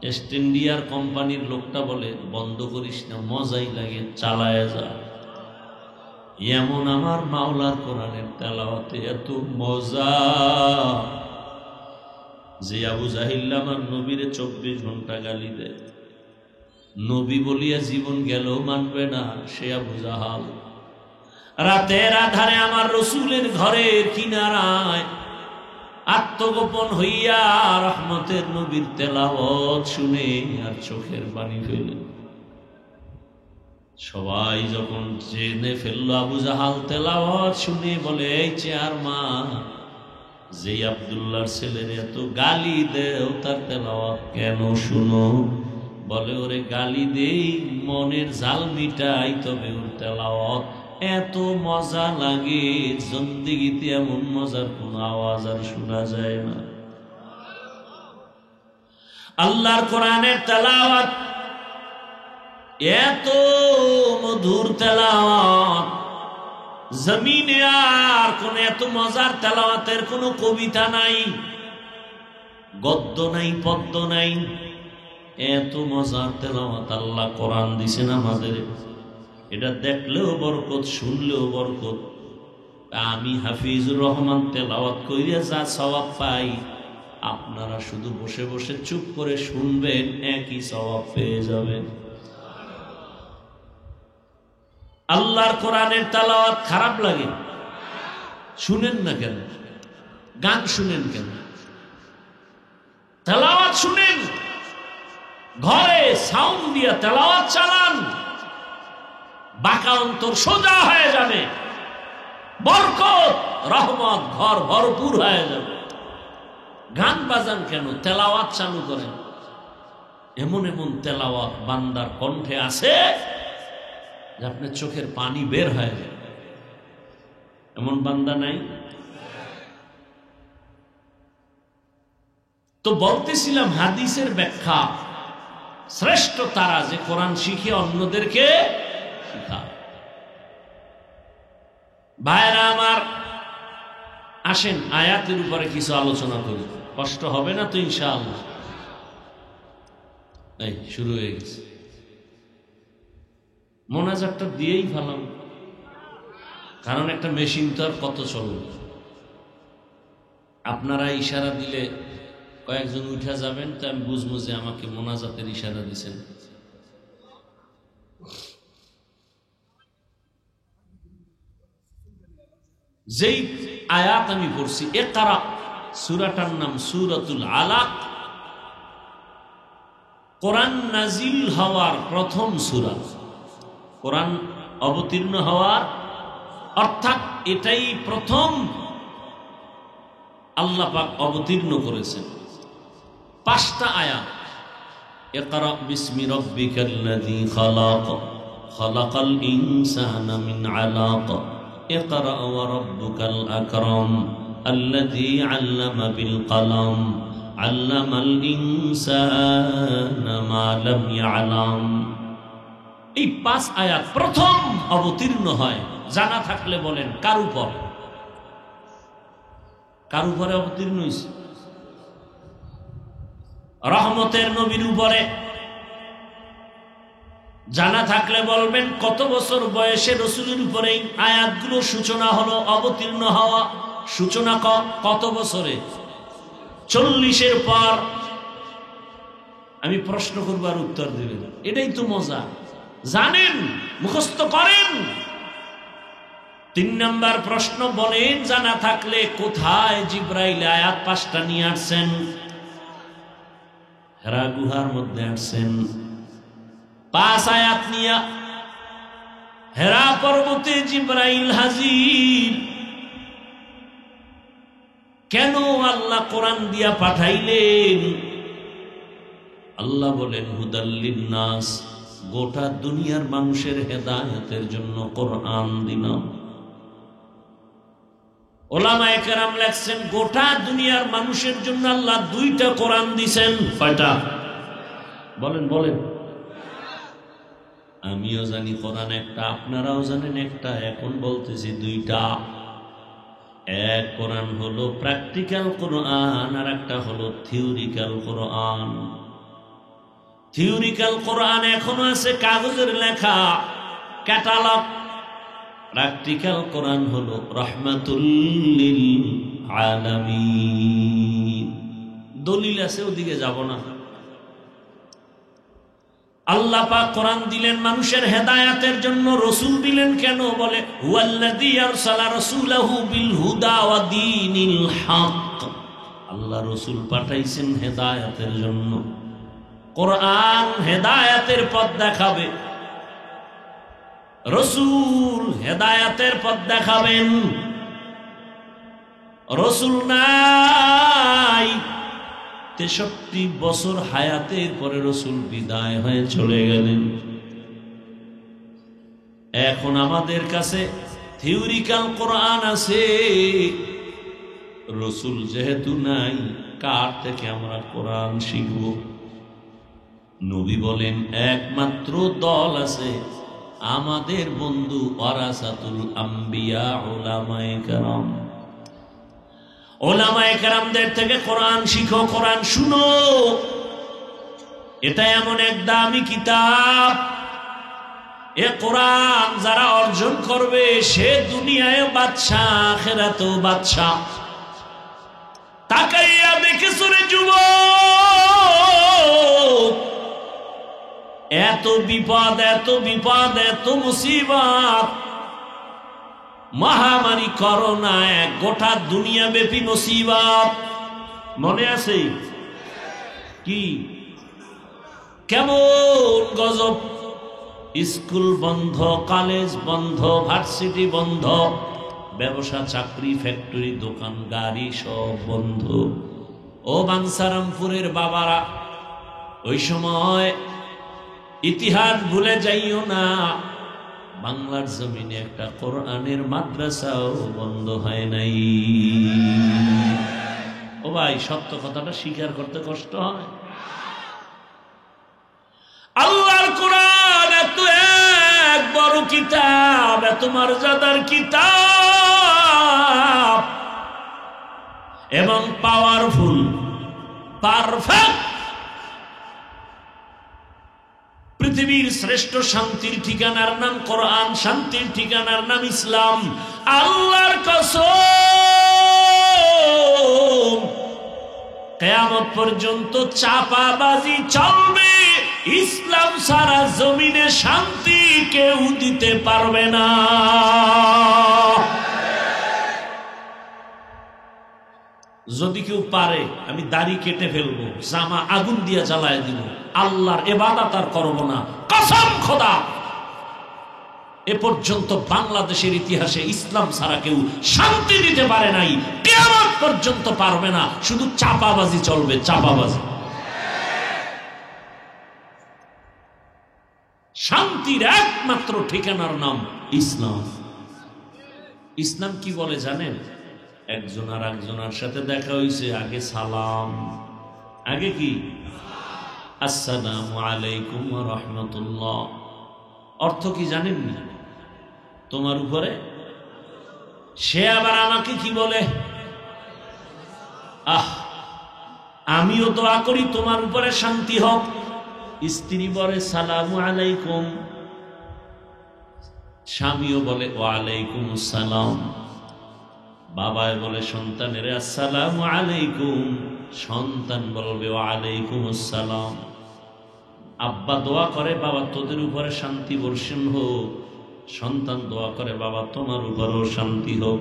ইস্ট ইন্ডিয়ার কোম্পানির লোকটা বলে বন্ধ করিস না, মজাই লাগে, চালায় যা। এমন আমার মাওলার কোরআনের তেলাওয়াতে এত মজা যে আবু জাহিল আমার নবীরে 24 ঘন্টা গালি দেয়। নবী বলিয়া জীবন গেলেও মানবে না সে আবু জাহাল। রাতের আধারে আমার রসুলের ঘরের কিনারায় আত্মগোপন হইয়া রহমতের নবীর তেলাওয়াত শুনে আর চোখের পানি ফেলে। সবাই যখন জেনে ফেললো আবু জাহাল তেলাওয়াত শুনে, বলে এই চেয়ারম্যান, যে আব্দুল্লাহর ছেলের এত গালি দেও তার তেলাওয়াত কেন শুনো? বলে ওরে গালি দেই মনের জাল মিটাই, তবে ওর তেলাওয়াত এত মজা লাগে, জিন্দেগিতে এমন মজার কোন আওয়াজ আর শোনা যায় না। আল্লাহর কোরআনের তেলাওয়াত এত মধুর তেলাওয়াত জমিনে আর কোন এত মজার তেলাওয়াতের কোন কবিতা নাই, গদ্য নাই, পদ্য নাই। এত মজার তেলাওয়াত আল্লাহ কোরআন দিছেন আমাদের। এটা দেখলেও বরকত, শুনলেও বরকত। আমি হাফিজুর রহমান তেলাওয়াত কইরা যা সওয়াব পাই, আপনারা শুধু বসে বসে চুপ করে শুনবেন, একই সওয়াব পেয়ে যাবেন। আল্লাহর কোরআনের তেলাওয়াত খারাপ লাগে? শুনেন না কেন? গান শুনেন কেন? তেলাওয়াত শুনেন, ঘরে সাউন্ড দিয়ে তেলাওয়াত চালান, বাঁকা অন্তর সোজা হয়ে যাবে, বরকত রহমত ঘর ভরপুর হয়ে যাবে। গান বাজান কেন? তেলাওয়াত চালু করেন। এমন এমন তেলাওয়াত বান্দার কণ্ঠে আছে যে আপনার চোখের পানি বের হয়ে যায়। এমন বান্দা নাই? তো বলতেছিলাম হাদিসের ব্যাখ্যা শ্রেষ্ঠ তারা যে কোরআন শিখে অন্যদেরকে শিখায়। ভাইরা আমার, আসেন আয়াতের উপরে কিছু আলোচনা করি। কষ্ট হবে না তো ইনশাআল্লাহ? এই শুরু হয়ে গেছে, মোনাজাতটা দিয়েই ফেলাম, কারণ একটা মেশিন তো আর কত চলবে। আপনারা ইশারা দিলে কয়েকজন উঠা যাবেন, তো আমি বুঝবো যে আমাকে মোনাজাতের ইশারা দিছেন। যেই আয়াত আমি পড়ছি, ইকরা, সূরাটার নাম সূরাতুল আলাক। কোরআন নাজিল হওয়ার প্রথম সূরা, কোরআন অবতীর্ণ হওয়ার, অর্থাৎ এটাই প্রথম আল্লাহ পাক অবতীর্ণ করেছেন। 5টা আয়াত। ইকরা বিসমি রাব্বিকাল্লাযী খালাক, খালাকাল ইনসানা মিন আলাক, ইকরা ওয়া রাব্বুকাল আকরাম, আল্লাযী আল্লামা বিল কলম, আল্লামাল ইনসানা মা লাম ইয়ালাম। এই 5 আয়াত প্রথম অবতীর্ণ হয়। জানা থাকলে বলেন কার উপর? কার উপরে অবতীর্ণ হয়েছে? রহমতের নবীর উপরে। জানা থাকলে বলবেন কত বছর বয়সে রাসূলের উপরে আয়াতগুলো সূচনা হলো, অবতীর্ণ হওয়া সূচনা কত বছরে? 40-এর পর। আমি প্রশ্ন করব আর উত্তর দিবেন, এটাই তো মজা। জানেন, মুখস্থ করেন। 3 নাম্বার প্রশ্ন, বলেন জানা থাকলে কোথায় জিবরাইল আয়াত 5টা নিয়ে আসছেন? হেরা গুহার মধ্যে আসছেন 5 আয়াত নিয়ে। হেরা পর্বতে জিবরাইল হাজির। কেন আল্লাহ কোরআন দিয়া পাঠাইলেন? আল্লাহ বলেন হুদাল্লিন নাস, গোটা দুনিয়ার মানুষের হেদায়েতের জন্য কোরআন দিলাম। ওলামায়ে কেরাম লেখছেন গোটা দুনিয়ার মানুষের জন্য আল্লাহ 2টা কোরআন দিবেন। কয়টা? বলেন বলেন। আমিও জানি কোরআন একটা, আপনারাও জানেন একটা, এখন বলতেছি 2টা। এক কোরআন হলো প্র্যাকটিক্যাল কোরআন, আর একটা হলো থিওরিক্যাল কোরআন। থিওরিক্যাল কোরআন এখনো আছে কাগজের লেখা, ক্যাটালগ। প্র্যাকটিক্যাল কোরআন হলো রাহমাতুল লিল আলামিন। দলিল আছে, ওদিকে যাব না। আল্লাহ পাক কোরআন দিলেন মানুষের হেদায়েতের জন্য। রাসূল দিলেন কেন? বলে হুয়াল্লাযী আরসালা রাসূলাহু বিল হুদা ওয়া দীনিল হক। আল্লাহ রাসূল পাঠাইছেন হেদায়েতের জন্য। কোরআন হেদায়েতের পথ দেখাবে, রাসূল হেদায়েতের পথ দেখাবেন। রাসূল নাই, 63 বছর হায়াতের পরে রাসূল বিদায় হয়ে চলে গেলেন। এখন আমাদের কাছে থিওরিক্যাল কোরআন আছে, রাসূল যেহেতু নাই, কার থেকে আমরা কোরআন শিখব? নবী বলেন একমাত্র দল আছে আমাদের বন্ধু ওয়ারাসাতুল আম্বিয়া উলামায়ে কেরাম। উলামায়ে কেরামদের থেকে কোরআন শিখো, কোরআন শুনো। এটা এমন এক দামি কিতাব, এ কোরআন যারা অর্জন করবে সে দুনিয়ায় বাদশা, আখিরাতেও বাদশা। তাকাইয়া দেখেছো রে যুবক, এত বিপদ, এত বিপদ, এত মুসিবত, মহামারী করোনা, এক গোটা দুনিয়া ব্যাপী মুসিবত। মনে আছে কি কেমন গজব? স্কুল বন্ধ, কলেজ বন্ধ, ভার্সিটি বন্ধ, ব্যবসা, চাকরি, ফ্যাক্টরি, দোকান, গাড়ি সব বন্ধ। ও বাঞ্ছারামপুরের বাবারা, ওই সময় ইতিহাস ভুলে যাইও না, বাংলার জমিনে একটা কোরআনের মাদ্রাসাও বন্ধ হয় নাই। ও ভাই, সত্য কথাটা স্বীকার করতে কষ্ট হয়। আল্লাহর কোরআন এত এক বড় কিতাব, এত মর্যাদার কিতাব এবং পাওয়ারফুল, পারফেক্ট। পৃথিবীর শ্রেষ্ঠ শান্তির ঠিকানার নাম কোরআন, শান্তির ঠিকানার নাম ইসলাম। আল্লাহর কসম, কিয়ামত পর্যন্ত চাপাবাজি চলবে, ইসলাম সারা জমিনে শান্তি কেউ দিতে পারবে না। যদি কেউ পারে আমি দাড়ি কেটে ফেলবো, জামা আগুন দিয়ে জ্বালায় দিব, আল্লাহর ইবাদত আর করব না, কসম খোদা। এ পর্যন্ত বাংলাদেশের ইতিহাসে ইসলাম ছাড়া কেউ শান্তি দিতে পারে নাই, কিয়ামত পর্যন্ত পারবে না। শুধু চাপাবাজি চলবে, চাপাবাজি। শান্তির একমাত্র ঠিকানার নাম ইসলাম। ইসলাম কি বলে জানেন? একজন আর একজনের সাথে দেখা হয়েছে, আগে সালাম, আগে কি আসসালামু আলাইকুম ওয়া রাহমাতুল্লাহ। অর্থ কি জানেননি? তোমার উপরে। সে আবার আমাকে কি বলে? আমিও দোয়া করি তোমার উপরে শান্তি হোক। স্ত্রী বলে সালামু আলাইকুম, স্বামীও বলে ওয়ালাইকুম আসসালাম, বাবায় বলে সন্তানের আসসালামু আলাইকুম, সন্তান বলবে ওয়ালাইকুম আসসালাম। আব্বা দোয়া করে বাবা তোদের উপরে শান্তি বর্ষণ হোক, সন্তান দোয়া করে বাবা তোমার উপরেও শান্তি হোক।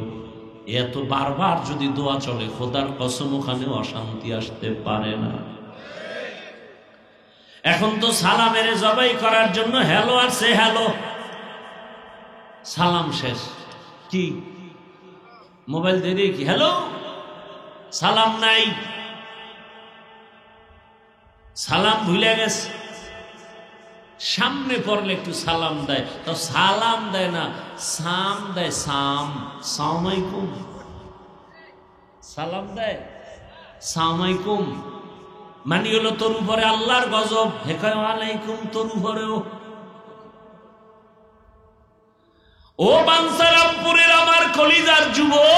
এত বারবার যদি দোয়া চলে, খোদার কসম ওখানেও অশান্তি আসতে পারে না। এখন তো সালামের জবাই করার জন্য হ্যালো আর সে হ্যালো, সালাম শেষ, কি মোবাইল দিয়ে কি হ্যালো, সালাম নাই, সালাম ভুলে গেছে। সামনে পড়লে একটু সালাম দেয়, তো সালাম দেয় না, সাম দেয়, সাম, সালামালাইকুম, সালাম দেয় সালামালাইকুম। মানে হলো তোর উপরে আল্লাহর গজব, হেকায় ওয়ালাইকুম তোর উপরেও। ও বাঞ্ছারামপুরের আমার কলিজার যুবক,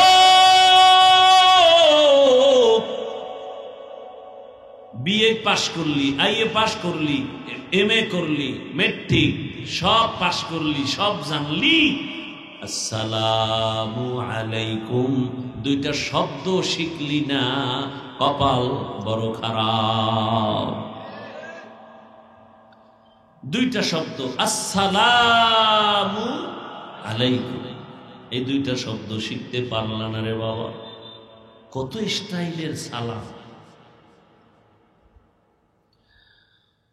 বিএ পাশ করলি, আইএ পাশ করলি, এমএ করলি, মেট্রিক সব পাশ করলি, সব জানলি, আসসালামু আলাইকুম দুইটা শব্দ শিখলি না, কপাল বড় খারাপ। দুইটা শব্দ আসসালামু আলাইকুম, এই দুইটা শব্দ শিখতে পারলা না রে বাবা। কত স্টাইলের সালাম,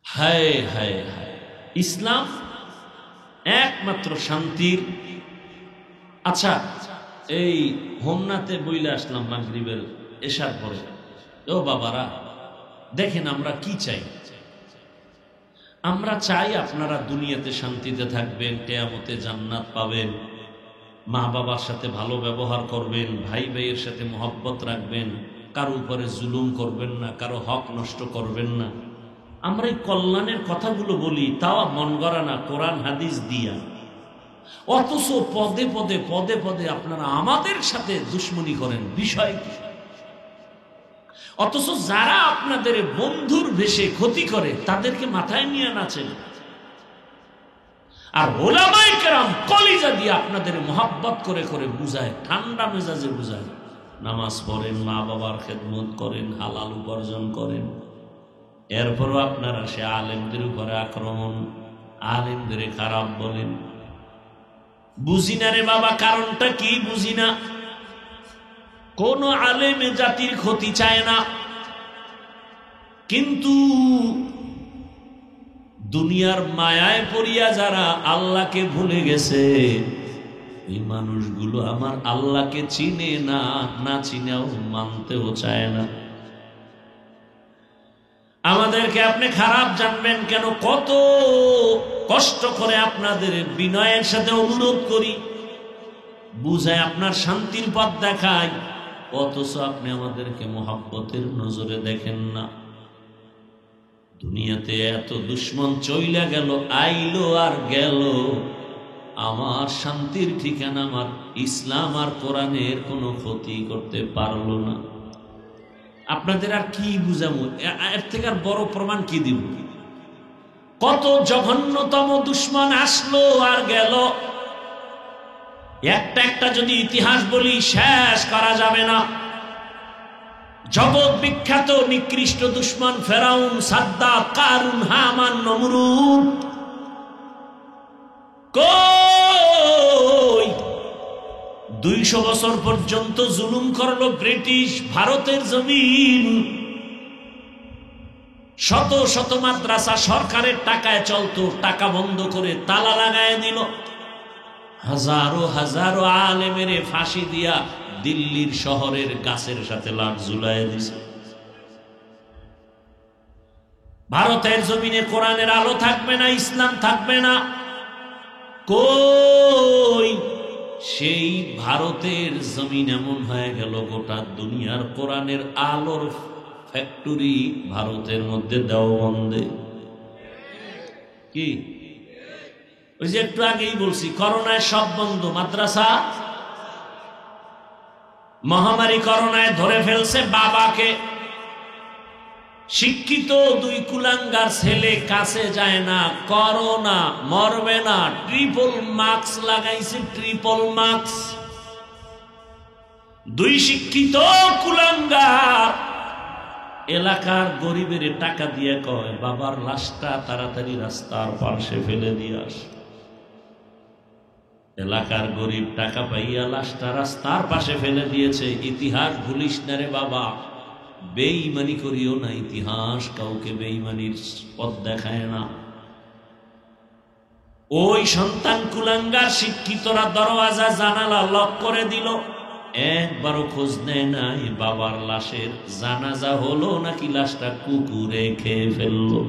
হায় হায় হায়। ইসলাম একমাত্র শান্তির। আচ্ছা, এই হোমনাতে বইলে আসলাম মাগরিবের এশার পরে। ও বাবারা, দেখেন আমরা কি চাই। আমরা চাই আপনারা দুনিয়াতে শান্তিতে থাকবেন, কিয়ামতে জান্নাত পাবেন, মা বাবার সাথে ভালো ব্যবহার করবেন, ভাই ভাইয়ের সাথে মহব্বত রাখবেন, কারো উপরে জুলুম করবেন না, কারো হক নষ্ট করবেন না। আমরা এই কল্যাণের কথাগুলো বলি, তাও মন গড়া না, কোরআন হাদিস দিয়া। অথচ পদে পদে পদে পদে আপনারা আমাদের সাথে দুশ্মনী করেন, বিষয় কি? অথচ যারা আপনাদের বন্ধুর বেশে ক্ষতি করে তাদেরকে মাথায় নিয়ে নাচেন, আর ওলামায়ে কেরাম কলিজা দিয়ে আপনাদের মোহাব্বত করে করে বুঝায়, ঠান্ডা মেজাজে বুঝায়। নামাজ পড়েন, মা বাবার খেদমত করেন, হালাল উপার্জন করেন, এরপরও আপনারা সে আলেমদের উপরে আক্রমণ, আলেমদের খারাপ বলেন। বুঝি না রে বাবা, কারণটা কি বুঝি না। কোন আলেমে জাতির ক্ষতি চায় না, কিন্তু দুনিয়ার মায়ায় পড়িয়া যারা আল্লাহকে ভুলে গেছে, এই মানুষগুলো আমার আল্লাহকে চিনে না, না চিনেও মানতেও চায় না। আমাদেরকে আপনি খারাপ জানবেন কেন? কত কষ্ট করে আপনাদের বিনয়ের সাথে অনুরোধ করি, বুঝায়, আপনার শান্তির পথ দেখাই, অথচ আপনি আমাদেরকে মোহাব্বতের নজরে দেখেন না। দুনিয়াতে এত দুশ্মন চইলা গেল, আইলো আর গেল, আমার শান্তির ঠিকানা আমার ইসলাম আর কোরআনের কোনো ক্ষতি করতে পারলো না। আপনাদের আর কি বুঝাবো? এর থেকে আর বড় প্রমাণ কি দিব? কত জঘন্যতম দুশ্মন আসলো আর গেল, একটা একটা যদি ইতিহাস বলি শেষ করা যাবে না। জগৎ বিখ্যাত নিকৃষ্ট দুশ্মন ফেরাউন, সাদ্দাত, কারুন, হামান, নমরুদ, কই 200 বছর পর্যন্ত জুলুম করলো ব্রিটিশ ভারতের জমিন। শত শত মাদ্রাসা সরকারের টাকায় চলতো, টাকা বন্ধ করে তালা লাগায় দিল। হাজারো হাজারো আলেমের ফাঁসি দিয়া দিল্লির শহরের গাছের সাথে লাট ঝুলায় দিছে। ভারতের জমিনে কোরআনের আলো থাকবে না, ইসলাম থাকবে না। কই সেই ভারতের জমিন এমন হয়ে গেল, গোটা দুনিয়ার কোরআনের আলোর ফ্যাক্টরি ভারতের মধ্যে দেওবন্দে। কি ওই যে একটু আগেই বলছি, করোনায় সব বন্ধ, মাদ্রাসা। মহামারী করোনায় ধরে ফেলছে বাবাকে। শিক্ষিত 2 কুলাঙ্গার ছেলে কাছে যায় না, করোনা মরবে না, ট্রিপল মাস্ক লাগাইছে, ট্রিপল মাস্ক। 2 শিক্ষিত কুলাঙ্গার এলাকার গরিবের টাকা দিয়ে কয়, বাবার লাশটা তাড়াতাড়ি রাস্তার পাশে ফেলে দিয়ে আস। এলাকার গরিব টাকা পাইয়া লাশটা রাস্তার পাশে ফেলে দিয়েছে। ইতিহাস ভুলিস না রে বাবা, বেঈমানি করিও না, ইতিহাস কাউকে বেঈমানির পথ দেখায় না। ওই সন্তান কুলাঙ্গার শিক্ষিতরা দরওয়াজা জানালা লক করে দিল, একবারও খোঁজ নেয় না বাবার লাশের জানাজা হলো নাকি লাশটা কুকুরে খেয়ে ফেললো।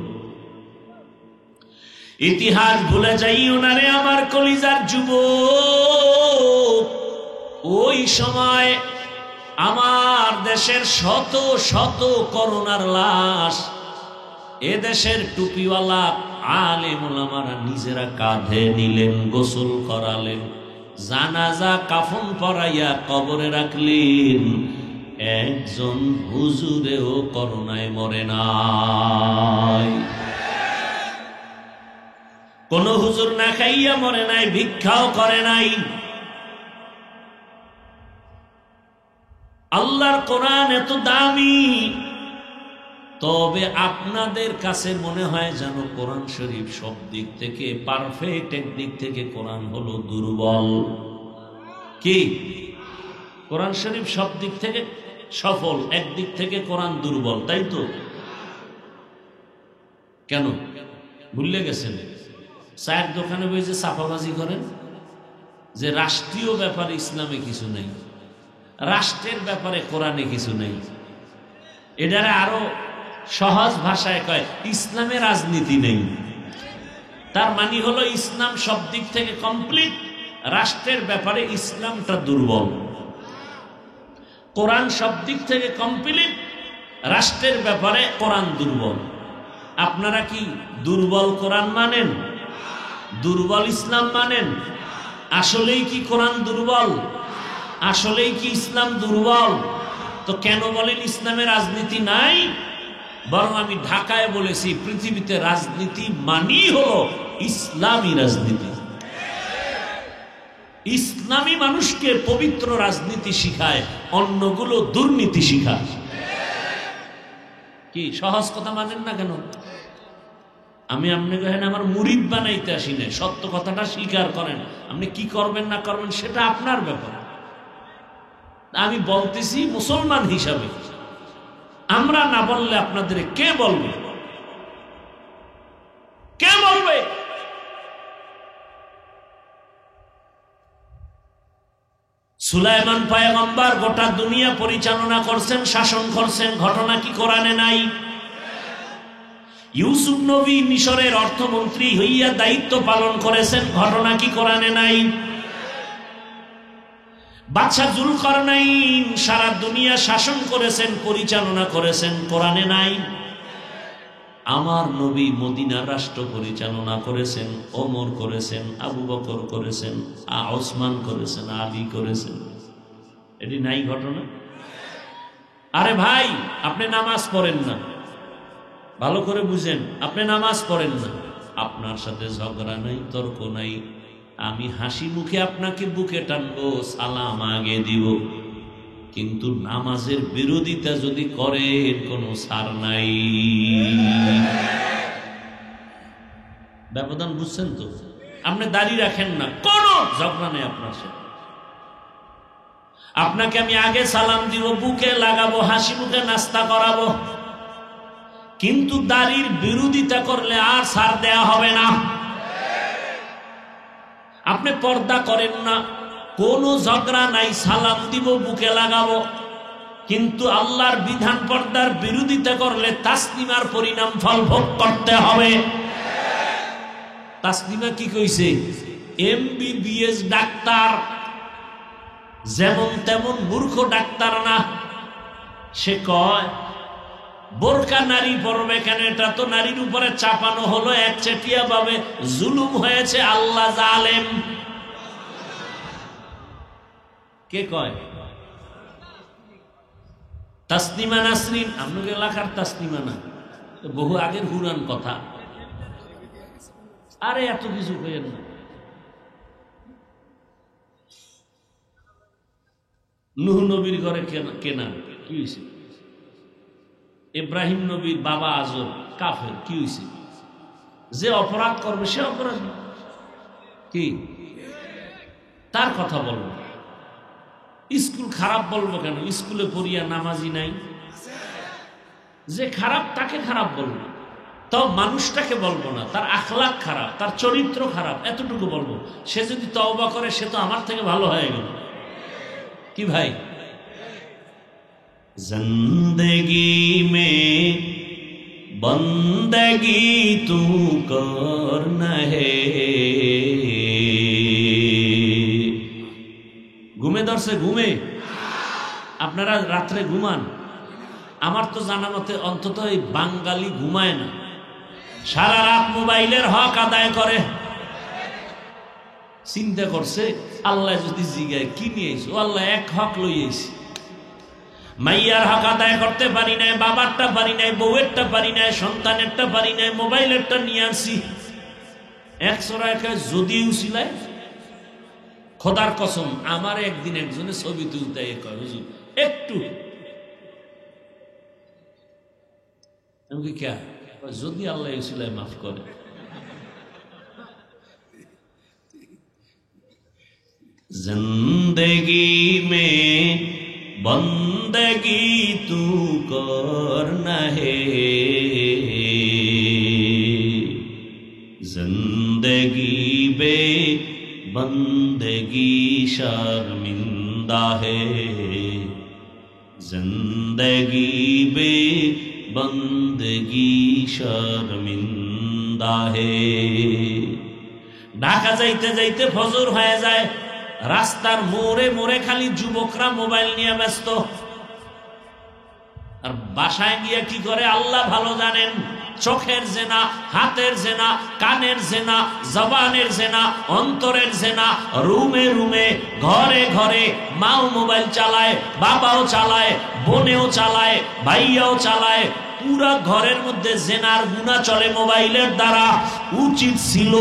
ইতিহাস ভুলে যাইও না রে আমার কলিজার যুবক। ওই সময় আমার দেশের শত শত করোনার লাশ এদেশের টুপিওয়ালা আলেম ওলামারা নিজেরা কাঁধে নিলেন, গোসল করালেন, জানাজা কাফন পরাইয়া কবরে রাখলেন। একজন হুজুরেও করোনায় মরে নাই। কোন হুজুর না খাইয়া মরে নাই, ভিক্ষাও করে নাই। আল্লাহর কোরআন এত দামি, তবে আপনাদের কাছে মনে হয় যেন কোরআন শরীফ সব দিক থেকে পারফেক্ট, একদিক থেকে কোরআন হলো দুর্বল। কি কোরআন শরীফ সব দিক থেকে সফল, একদিক থেকে কোরআন দুর্বল, তাই তো? কেন ভুলে গেছেন? চায়ের দোকানে বসে চাপাবাজি করেন যে রাষ্ট্রীয় ব্যাপারে ইসলামে কিছু নেই, রাষ্ট্রের ব্যাপারে কোরআনে কিছু নেই। এটারে আরো সহজ ভাষায় কয় ইসলামে রাজনীতি নেই। তার মানে হলো ইসলাম সব দিক থেকে কমপ্লিট, রাষ্ট্রের ব্যাপারে ইসলামটা দুর্বল। কোরআন সব দিক থেকে কমপ্লিট, রাষ্ট্রের ব্যাপারে কোরআন দুর্বল। আপনারা কি দুর্বল কোরআন মানেন? দুর্বল ইসলাম মানেন? আসলেই কি কোরআন দুর্বল? আসলেই কি ইসলাম দুর্বল? তো কেন বলেন ইসলামে রাজনীতি নাই? বরং আমি ঢাকায় বলেছি পৃথিবীতে রাজনীতি মানেই হলো ইসলামী রাজনীতি। ইসলামী মানুষকে পবিত্র রাজনীতি শিখায়, অন্যগুলো দুর্নীতি শিখায়। কি সহজ কথা মানেন না কেন? আমি আপনাকে আমার মুরিদ বানাইতে আসি না, সত্য কথাটা স্বীকার করেন। আপনি কি করবেন না করবেন সেটা আপনার ব্যাপার। আমি বলতেছি মুসলমান হিসাবে, আমরা না বললে আপনাদের কে বলবে? কে বলবে? সুলাইমান পয়গম্বর গোটা দুনিয়া পরিচালনা করছেন, শাসন করছেন, ঘটনা কি কোরআনে নাই? ইউসুফ নবী মিশরের অর্থমন্ত্রী হইয়া দায়িত্ব পালন করেছেন, ঘটনা কি কোরআনে নাই? বাদশা জুলকারনাইন সারা দুনিয়া শাসন করেছেন, পরিচালনা করেছেন, কোরআনে নাই? আমার নবী মদিনার রাষ্ট্র পরিচালনা করেছেন, ওমর করেছেন, আবু বকর করেছেন, ওসমান করেছেন, আলী করেছেন, এটি নাই ঘটনা? আরে ভাই, আপনি নামাজ পড়েন না, ভালো করে বুঝেন, আপনি নামাজ পড়েন না, আপনার সাথে ঝগড়া নাই, তর্ক নাই, আমি হাসি মুখে আপনাকে বুকে টানবো, সালাম আগে দিব, কিন্তু নামাজের বিরোধিতা যদি করেন কোনো ছাড় নাই। ব্যবধান বুঝছেন তো? আপনি দাঁড়িয়ে রাখেন না, কোনো ঝগড়া নেই আপনার সাথে, আপনাকে আমি আগে সালাম দিব, বুকে লাগাবো, হাসি মুখে নাস্তা করাবো, কিন্তু দাড়ির বিরোধিতা করলে আর ছাড় দেয়া হবে না। আপনি পর্দা করেন না, কোনো ঝগড়া নাই, সালাম দিব, বুকে লাগাবো, কিন্তু আল্লাহর বিধান পর্দার বিরোধিতা করলে তাসলিমার পরিণাম ফল ভোগ করতে হবে। তাসলিমা কি কইছে? MBBS ডাক্তার, যেমন তেমন মূর্খ ডাক্তার না। সে কয় বোরকা নারী পরবে কেন? এটা তো নারীর উপরে চাপানো হলো, একচেটিয়া ভাবে জুলুম হয়েছে, আল্লাহ জালেম। কে কয়? তাসলিমা নাসরিন, আপনাদের এলাকার তাসলিমা না, বহু আগের পুরান কথা। আরে এত কিছু কইেন না। নূহ নবীর ঘরে কেনা কি হয়েছে? ইব্রাহিম নবীর বাবা আজর কাফের, কি হয়েছে? যে অপরাধ করবে সে অপরাধ, কি তার কথা বলবো? স্কুল খারাপ বলবো কেন? স্কুলে পড়িয়া নামাজি নাই? যে খারাপ তাকে খারাপ বলবো, তাও মানুষটাকে বলবো না, তার আখলাক খারাপ, তার চরিত্র খারাপ, এতটুকু বলবো। সে যদি তওবা করে সে তো আমার থেকে ভালো হয়ে গেল। কি ভাই? জিন্দেগি মে বন্দেগি তু করনা হে। ঘুমে ধরছে? ঘুমে আপনারা রাত্রে ঘুমান? আমার তো জানা মতে অন্তত এই বাঙালি ঘুমায় না, সারা রাত মোবাইলের হক আদায় করে। চিন্তা করছে আল্লাহ যদি জিগায় কি নিয়ে আইছো, আল্লাহ এক হক লইয়েছি, মাইয়ার হক আদায় করতে পারি নাই, বাবারটা পারি নাই, বউয়েরটা পারি নাই, সন্তানেরটা পারি নাই, মোবাইলেরটা নিয়ে আসি। একশোরা একা যদি উচিলায় খোদার কসম, আমার একদিন একজনে ছবি তুলতে কয় হুজুর একটু, যদি আল্লাহ উচিলায় মাফ করে। জিন্দেগি মে বন্দেগি তু করনা হে, जिंदगी बे बंदगी शर्मिंदा है, जिंदगी बे बंदगी शर्मिंदा है। ঢাকা যাইতে যাইতে ফজর হয়ে যায়, রাস্তার মোড়ে মোড়ে খালি যুবকরা মোবাইল নিয়ে ব্যস্ত, আর বাসায় গিয়ে কি করে আল্লাহ ভালো জানেন। চোখের জেনা, হাতের জেনা, কানের জেনা, জবানের জেনা, অন্তরের জেনা, রুমে রুমে, ঘরে ঘরে। মাও মোবাইল চালায়, বাবাও চালায়, বোনেও চালায়, ভাইয়াও চালায়, পুরা ঘরের মধ্যে জেনার গুনাহ চলে মোবাইলের দ্বারা। উচিত ছিল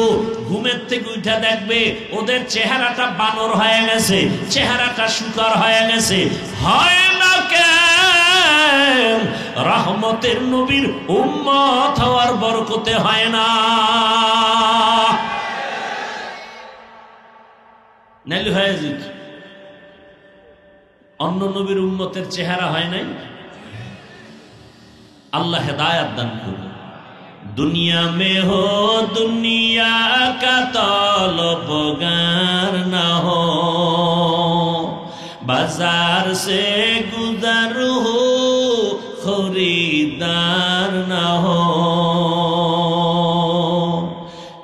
ঘুমের থেকে উঠে দেখবে ওদের চেহারাটা বানর হয়ে গেছে, চেহারাটা শুকর হয়ে গেছে। হয় না কেন? রহমতের নবীর উম্মত হওয়ার বরকতে হয় না। নাইলে হয়ে যেত। অন্য নবীর উম্মতের চেহারা হয় নাই। अल्लाह हिदायत दान करो। दुनिया में हो दुनिया का तलबगार ना हो, बाजार से गुजर हो खरीदार ना हो।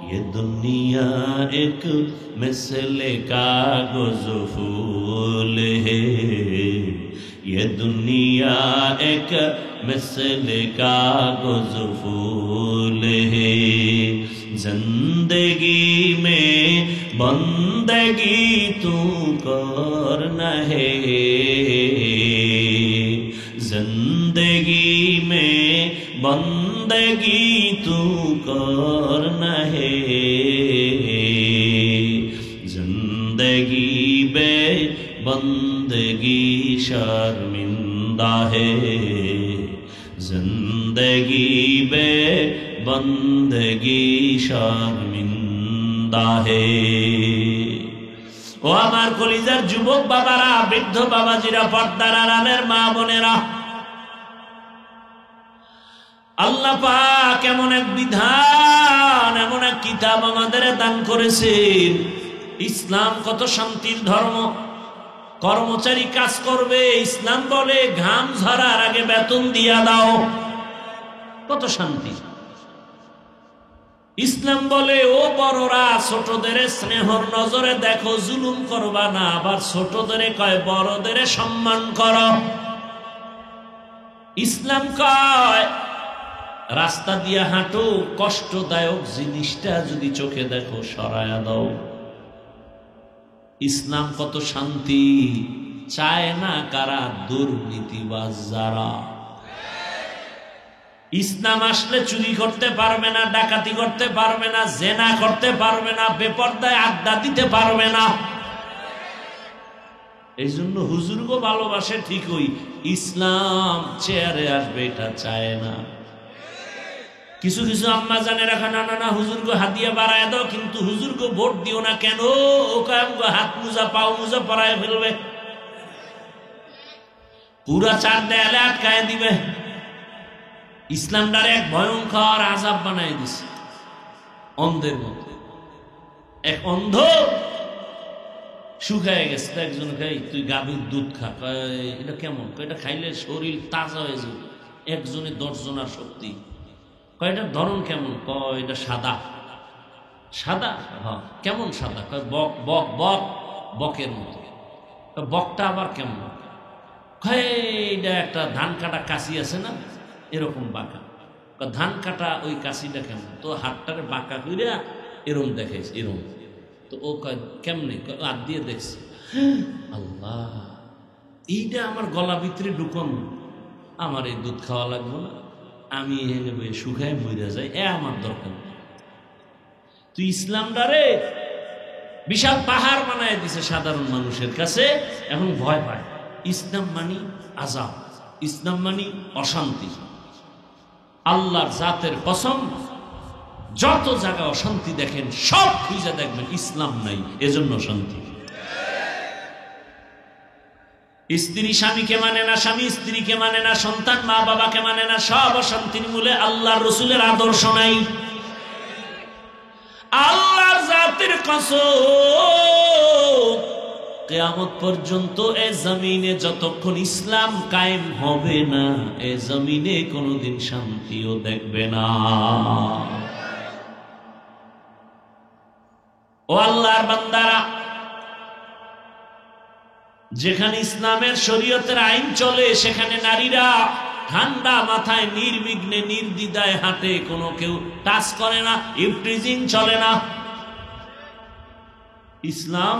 ये दुनिया एक मिसले कागज फूल है, ये दुनिया एक मिसल कागज फूल है। जिंदगी में बंदगी तू करना है, जिंदगी में बंदगी तू करना है। जिंदगी बे बंदगी शर्मिंदा है, जिंदगी बे बंदगी शर्मिंदा है। ও আমার কলিজার যুবক বাবারা, বৃদ্ধ বাবাজিরা, পর্দার আড়ালের মা বোনেরা, আল্লাহ পাক এমন এক বিধান, এমন এক কিতাব আমাদের দান করেছেন। ইসলাম কত শান্তির ধর্ম। কর্মচারী কাজ করবে, ইসলাম বলে ঘাম ঝরার আগে বেতন দিয়া দাও। কত শান্তি। ইসলাম বলে ও বড়রা ছোটদের স্নেহর নজরে দেখো, জুলুম করবা না। আবার ছোটদের কয় বড়দের সম্মান করো। ইসলাম কয় রাস্তা দিয়া হাঁটো, কষ্টদায়ক জিনিসটা যদি চোখে দেখো সরায়া দাও। ইসলাম কত শান্তি। চায় না কারা? দুর্নীতিবাজ যারা। ইসলাম আসলে চুরি করতে পারবে না, ডাকাতি করতে পারবে না, জেনা করতে পারবে না, বেপরদায় আড্ডা দিতে পারবে না। এই জন্য হুজুরকে ভালোবাসে ঠিকই, ইসলাম চেয়ারে আসবে এটা চায় না। কিছু কিছু আম্মা জানে রাখা, না না না হুজুরকে হাতিয়া বাড়ায় দাও, কিন্তু হুজুরকে ভোট দিও না। কেন? ওকে হাত মুজা পাও মুজা পরায় ফেলবে, পুরা চার দেয়ালে আটকায় দিবে। ইসলামটার এক ভয়ঙ্কর আযাব বানাই দিছে অন্ধের মতো। এক অন্ধ শুকায় গেছে, একজন খাই তুই গাভীর দুধ খা। এটা কেমন? এটা খাইলে শরীর তাজা হয়ে যাবে। একজনে 10 জনের শক্তি। কয়টার ধরন কেমন? কয় এটা সাদা। সাদা? হ্যাঁ। কেমন সাদা? কয় বক বক বক বকের মতো। বকটা আবার কেমন? কয় এটা একটা ধান কাটা কাশি আছে না, এরকম বাঁকা। ধান কাটা ওই কাশিটা কেমন? তো হাতটারে বাঁকা কইরা এরম দেখাইছে, এরম। তো ও কয় কেমনে? হাত দিয়ে দেখছে। আল্লাহ, এইটা আমার গলা ভিতরে ঢুকন, আমার এই দুধ খাওয়া লাগবে না, আমি শুকায় মরে যাই, আমার দরকার। তুই ইসলামটারে বিশাল পাহাড় বানায় দিছে সাধারণ মানুষের কাছে, এখন ভয় পায়। ইসলাম মানি আযাব, ইসলাম মানি অশান্তি। আল্লাহর জাতের কসম, যত জায়গা অশান্তি দেখেন সব খুঁজে দেখবেন ইসলাম নাই, এজন্য শান্তি। স্ত্রী স্বামীকে মানে না, স্বামী স্ত্রীকে মানে না, সন্তান মা বাবাকে মানে না, সব অশান্তির মূলে আল্লাহর রাসূলের আদর্শ নাই। আল্লাহর জাতের কসম, কিয়ামত পর্যন্ত এই জমিনে যতক্ষণ ইসলাম কায়েম হবে না, এই জমিনে কোনোদিন শান্তিও দেখবে না। ও আল্লাহর বান্দারা, যেখানে ইসলামের শরীয়তের আইন চলে সেখানে নারীরা ঠান্ডা মাথায় নির্বিঘ্নে নির্দ্বিধায় হাঁটে, কোনো কেউ টাচ করে না, ইফটিজিং চলে না। ইসলাম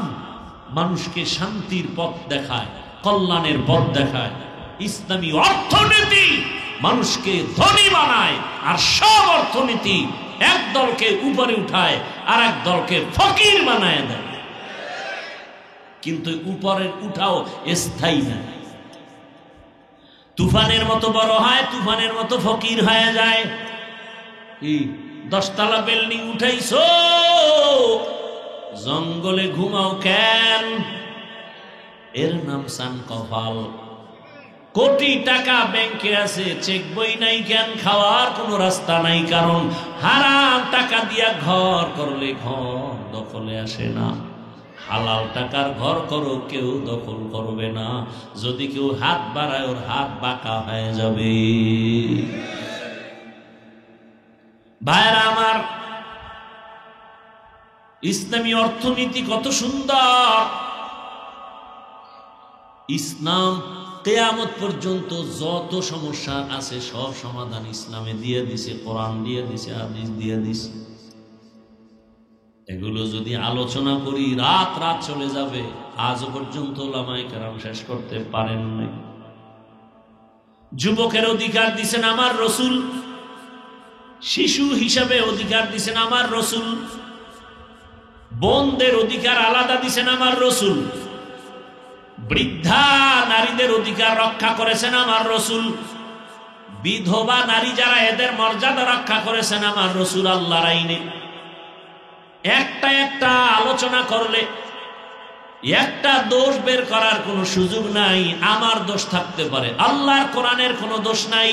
মানুষকে শান্তির পথ দেখায়, কল্যাণের পথ দেখায়। ইসলামী অর্থনীতি মানুষকে ধনী বানায়, আর সব অর্থনীতি এক দলকে উপরে উঠায় আর এক দলকে ফকির বানায় দেয়। কিন্তু উপরের উঠাও স্থায়ী না, তুফানের মতো বড় হয়, তুফানের মতো ফকির হয়ে যায়। 10 তলা বিল্ডিং উঠাইছো, জঙ্গলে ঘুমাও কেন? এর নাম সান কপাল। কোটি টাকা ব্যাংকে আছে, চেক বই নাই কেন? খাওয়ার কোনো রাস্তা নাই, কারণ হারাম টাকা দিয়া ঘর করলে ঘর দখলে আসে না। হালাল টাকার ঘর করো, কেউ দখল করবে না। যদি কেউ হাত বাড়ায়, ওর হাত বাঁকা হয়ে যাবে। ভাইরা আমার, ইসলামী অর্থনীতি কত সুন্দর। ইসলাম কিয়ামত পর্যন্ত যত সমস্যা আছে সব সমাধান ইসলামে দিয়ে দিছে, কোরআন দিয়ে দিছে, হাদিস দিয়ে দিছে। এগুলো যদি আলোচনা করি রাত রাত চলে যাবে। আজ পর্যন্ত উলামায়ে কেরাম শেষ করতে পারেন নাই। যুবকের অধিকার দিছেন আমার রসুল, শিশু হিসাবে অধিকার দিছেন আমার রসুল, বোনদের অধিকার আলাদা দিছেন আমার রসুল, বৃদ্ধা নারীদের অধিকার রক্ষা করেছেন আমার রসুল, বিধবা নারী যারা এদের মর্যাদা রক্ষা করেছেন আমার রসুল আল্লাহর আইনে। একটা একটা আলোচনা করলে একটা দোষ বের করার কোনো সুযোগ নাই। আমার দোষ থাকতে পারে, আল্লাহর কোরআনের কোনো দোষ নাই,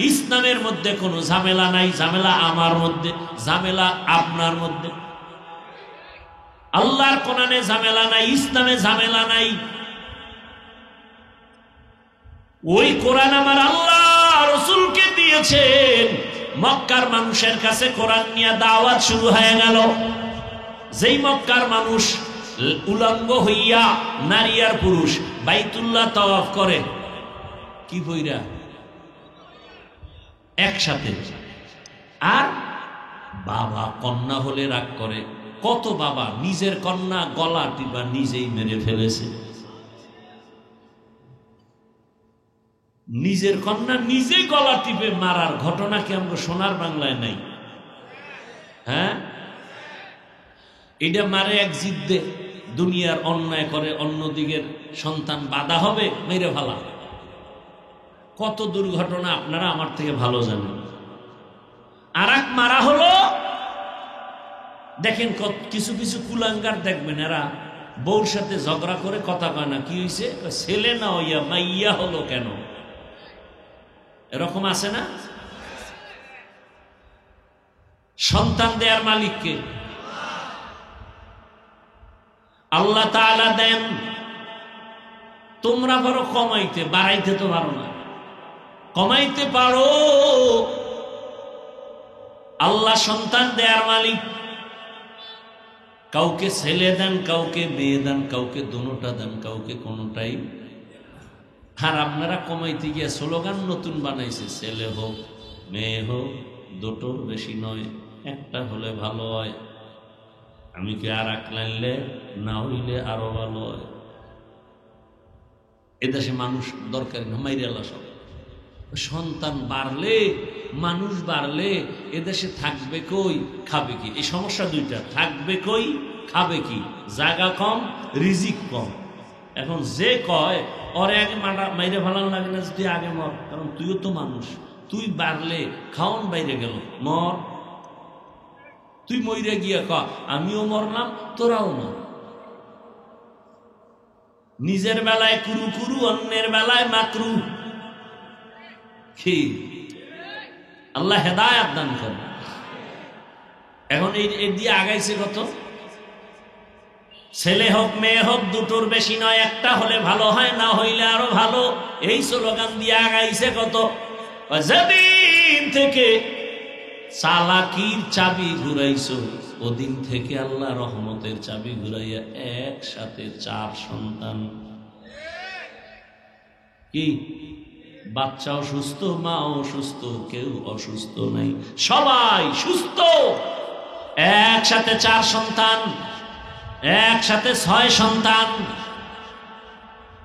ইসলামের মধ্যে কোনো ঝামেলা নাই। ঝামেলা আমার মধ্যে, ঝামেলা আপনার মধ্যে। আল্লাহর কোরআনে ঝামেলা নাই, ইসলামে ঝামেলা নাই। ওই কোরআন আমার আল্লাহ রসুলকে দিয়েছেন, মক্কার মানুষের কাছে কোরআন নিয়ে দাওয়াত শুরু হয়ে গেল। যেই মক্কার মানুষ উলঙ্গ হইয়া, নারী আর পুরুষ, বাইতুল্লাহ তাওয়াফ করে কি বইরা একসাথে, আর বাবা কন্যা হলে রাগ করে। কত বাবা নিজের কন্যা গলা টিপা নিজেই মেরে ফেলেছে, নিজের কন্যা নিজে গলা টিপে মারার ঘটনা কি আমরা সোনার বাংলায় নাই? হ্যাঁ, এটা মারে এক জিদ্দে, দুনিয়ার অন্যায় করে অন্যদিকের সন্তান বাধা হবে, মেরে ফেলা। কত দুর্ঘটনা আপনারা আমার থেকে ভালো জানেন। আর এক মারা হলো, দেখেন কিছু কিছু কুলাঙ্গার দেখবেন, এরা বউর সাথে ঝগড়া করে কথা কয় না। কি হয়েছে? ছেলে না হইয়া মাইয়া হলো কেন? এরকম আছে না? সন্তান দেয়ার মালিককে আল্লাহ তাআলা দেন। তোমরা পারো কমাইতে, বাড়াইতে তো পারো না। কমাইতে পারো, আল্লাহ সন্তান দেয়ার মালিক। কাউকে ছেলে দেন, কাউকে মেয়ে দেন, কাউকে দুটোটা দেন, কাউকে কোনোটাই। আর আপনারা কমাইতে গিয়ে স্লোগান নতুন বানাইছে, ছেলে হোক মেয়ে হোক, দুটোর বেশি নয়, একটা হলে ভালো হয়। আমি কি আর এক লাইনলে না হইলে আরো ভালো হয়। এদেশে মানুষ দরকার না, মাইরে আল্লাহ সব। সন্তান বাড়লে, মানুষ বাড়লে এদেশে থাকবে কই, খাবে কি? এই সমস্যা দুইটা, থাকবে কই, খাবে কি? জায়গা কম, রিজিক কম। এখন যে কয় ওরে আগে মাইরে ভালো লাগে না, তুই আগে মর, কারণ তুইও তো মানুষ। তুই বাড়লে খাওন বাইরে গেল, মর। তুই মইরে গিয়া ক আমিও মরলাম, তোরাও মর। নিজের বেলায় কুরু কুরু, অন্যের বেলায় মাকরু। কি আল্লাহ হেদায়েত দান করে। এখন এই দিয়ে আগাইছে কত? ছেলে হোক মেয়ে হোক, দুটোর বেশি নয়, একটা হলে ভালো হয়, না হইলে আরো ভালো। এই স্লোগান দিয়ে আগাইছে কত? যেদিন থেকে চালাকির চাবি ঘুরাইছো, ওদিন থেকে আল্লাহ রহমতের চাবি ঘুরাইয়া একসাথে 4 সন্তান। কি বাচ্চাও সুস্থ, মাও সুস্থ, কেউ অসুস্থ নাই, সবাই সুস্থ। একসাথে 4 সন্তান, একসাথে 6 সন্তান।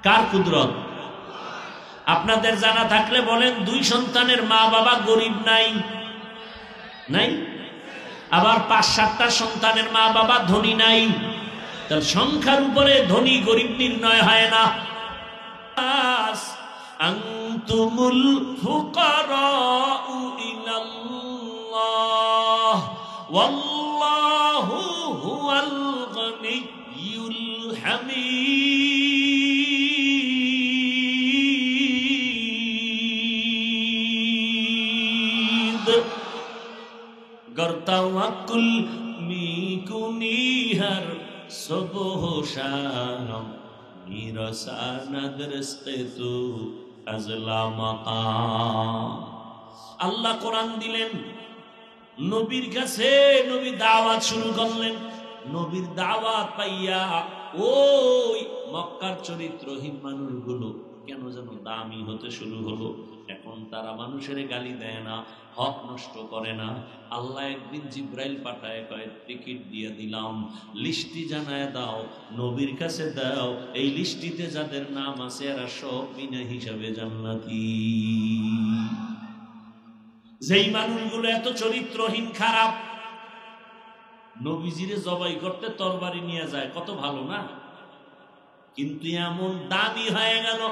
কার কুদরত? আপনাদের জানা থাকলে বলেন, 2 সন্তানের মা বাবা গরিব নাই? নাই। আবার 5-7টা সন্তানের মা বাবা ধনী নাই? তার সংখ্যার উপরে ধনী গরিব নির্ণয় হয় না। আনতুমুল ফুকারাউ ইলাল্লাহ ওয়াল্লাহু হুয়াল গনিয়্যুল হামিদ। গর্তাওয়াকুল মিকুনিহার সবহ শানম মিরসানাদ রিজকে তু আজলা মাকাম। আল্লাহ কোরআন দিলেন, নবীর কাছে নবী দাওয়াত শুরু করলেন। নবীর দাওয়াত পাইয়া ওই মক্কার চরিত্রহীন মানুষগুলো কেন যেন দামি হতে শুরু হলো। এখন তারা মানুষের গালি দেয় না, হক নষ্ট করে না। আল্লাহ একদিন জিব্রাইল পাঠায়, কয় টিকিট দিয়ে দিলাম, লিস্টি জানায় দাও, নবীর কাছে দাও, এই লিস্টিতে যাদের নাম আছে এরা সব বিনা হিসাবে জান্নাতি। যেই মানুষগুলো এত চরিত্রহীন খারাপ, নবীজিরে জবাই করতে তরবারি নিয়ে যায়, কত ভালো না? কিন্তু এমন দামি হয়ে গেল,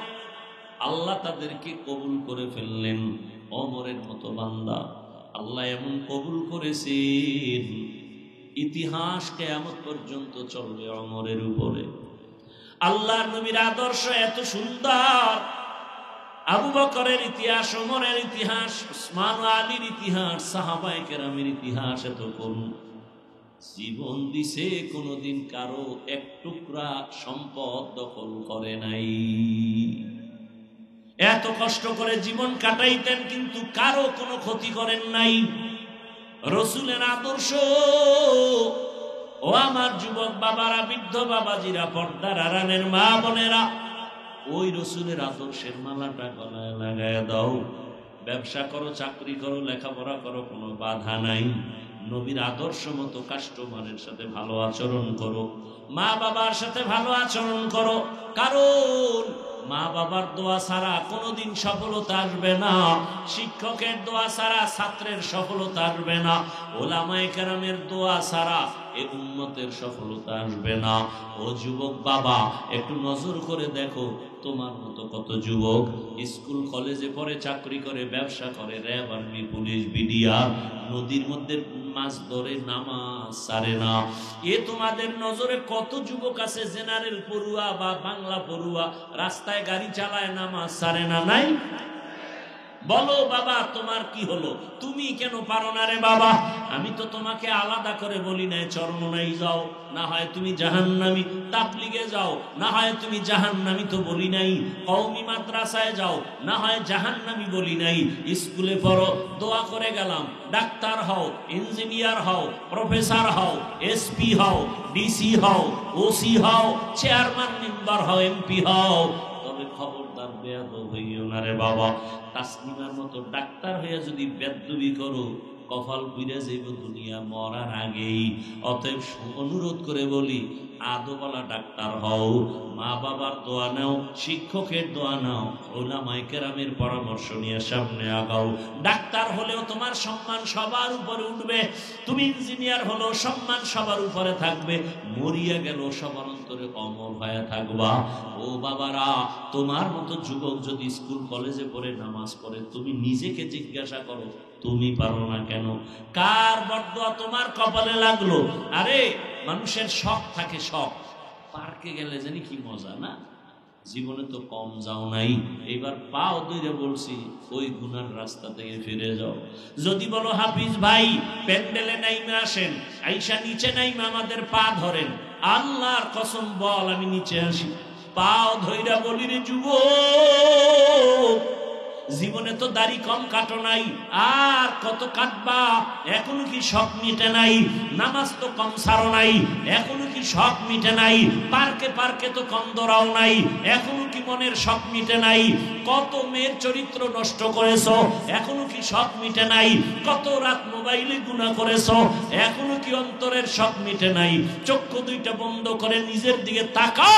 আল্লাহ তাদেরকে কবুল করে ফেললেন। ওমরের মতো বান্দা আল্লাহ এমন কবুল করেছেন, ইতিহাস কিয়ামত পর্যন্ত চলবে ওমরের উপরে। আল্লাহর নবীর আদর্শ এত সুন্দর, আবু বকরের ইতিহাস, ওমরের ইতিহাস, উসমান ও আলীর ইতিহাস, সাহাবায়ে কেরামের ইতিহাস এত করুন। জীবন দিছে, কোনদিন কারো এক টুকরা সম্পদ দখল করে নাই। এত কষ্ট করে জীবন কাটাইতেন, কিন্তু কারো কোনো ক্ষতি করেন নাই। রসুলের আদর্শ, ও আমার যুবক বাবারা, বৃদ্ধ বাবাজিরা, পর্দার আড়ালের মা বোনেরা, ওই রসুলের আদর্শের মালাটা গলায় লাগায় দাও। ব্যবসা করো, চাকরি করো, লেখাপড়া করো, কোনো বাধা নাই। নবীর আদর্শ মতো কাস্টমারের সাথে ভালো আচরণ করো, মা বাবার সাথে ভালো আচরণ করো। কারণ মা বাবার দোয়া ছাড়া কোনোদিন সফলতা আসবে না, শিক্ষকের দোয়া ছাড়া ছাত্রের সফলতা আসবে না, ওলামায়ে কেরামের দোয়া ছাড়া এ উম্মতের সফলতা আসবে না। ও যুবক বাবা, একটু নজর করে দেখো, তোমার মতো কত যুবক স্কুল কলেজে পড়ে, চাকরি করে, ব্যবসা করে, র্যাব, আর্মি, পুলিশ, বিডিআর, নদীর মধ্যে মাছ ধরে, নামাজ ছাড়ে না। এ তোমাদের নজরে কত যুবক আছে জেনারেল পড়ুয়া বা বাংলা পড়ুয়া, রাস্তায় গাড়ি চালায়, নামাজ ছাড়ে না? নাই? বলো বাবা, তোমার কি হলো? তুমি কেন পারো না রে বাবা? আমি তো তোমাকে আলাদা করে বলি নাই চরমনাই যাও, না হয় তুমি জাহান্নামী, তাবলিগে যাও, না হয় তুমি জাহান্নামী তো বলি নাই, কওমি মাদ্রাসায় যাও, না হয় জাহান্নামী বলি নাই। স্কুলে পড়ো, দোয়া করে গেলাম, ডাক্তার হও, ইঞ্জিনিয়ার হও, প্রফেসর হও, এসপি হও, ডিসি হও, ওসি হও, চেয়ারম্যান মেম্বার হও, এমপি হও। তবে খবরদার বেয়াদব হইও না রে বাবা। তাসলিমার মতো ডাক্তার হইয়া যদি বেয়াদবি করো, কপাল পুইরা যাইব দুনিয়া মরার আগেই। অতএব অনুরোধ করে বলি, আদওয়ালা ডাক্তার হও, মা বাবার দোয়া নাও, শিক্ষকের দোয়া নাও, ওলামায়ে কেরামের পরামর্শ নিয়ে সামনে আগাও। ডাক্তার হলেও তোমার সম্মান সবার উপরে উঠবে, তুমি ইঞ্জিনিয়ার হলেও সম্মান সবার উপরে থাকবে, মরিয়া গেল সবার অন্তরে অমর হয়ে থাকবা। ও বাবারা, তোমার মতো যুবক যদি স্কুল কলেজে পড়ে, নামাজ পড়ে, তুমি নিজেকে জিজ্ঞাসা করো, তুমি পারো না কেন? কার বরদোয়া তোমার কপালে লাগলো? আরে মানুষের শখ থাকে, শখ। পার্কে গেলে জানি কি মজা না? জীবনে তো কম যাও নাই, এবার পাও ধরে বলছি, ওই গুনার রাস্তা থেকে ফিরে যাও। যদি বলো হাফিজ ভাই প্যান্ডেলে নাইমে আসেন, আইসা নিচে নাইমে আমাদের পা ধরেন, আল্লাহর কসম বল আমি নিচে আসি। পাও ধইরা বলি, রে যুবক, জীবনে তো দাড়ি কম কাটো নাই, আর কত কাটবা? এখনো কি শখ মিটে নাই? নামাজ তো কম ছাড়ো নাই, এখনো কি শখ মিটে নাই? পার্কে পার্কে তো কম দৌড়াও নাই, এখনো কি মনের শখ মিটে নাই? কত মেয়ের চরিত্র নষ্ট করেছো, এখনো কি শখ মিটে নাই? কত রাত মোবাইলে গুনাহ করেছো, এখনো কি অন্তরের শখ মিটে নাই? চক্ষু দুইটা বন্ধ করে নিজের দিকে তাকা,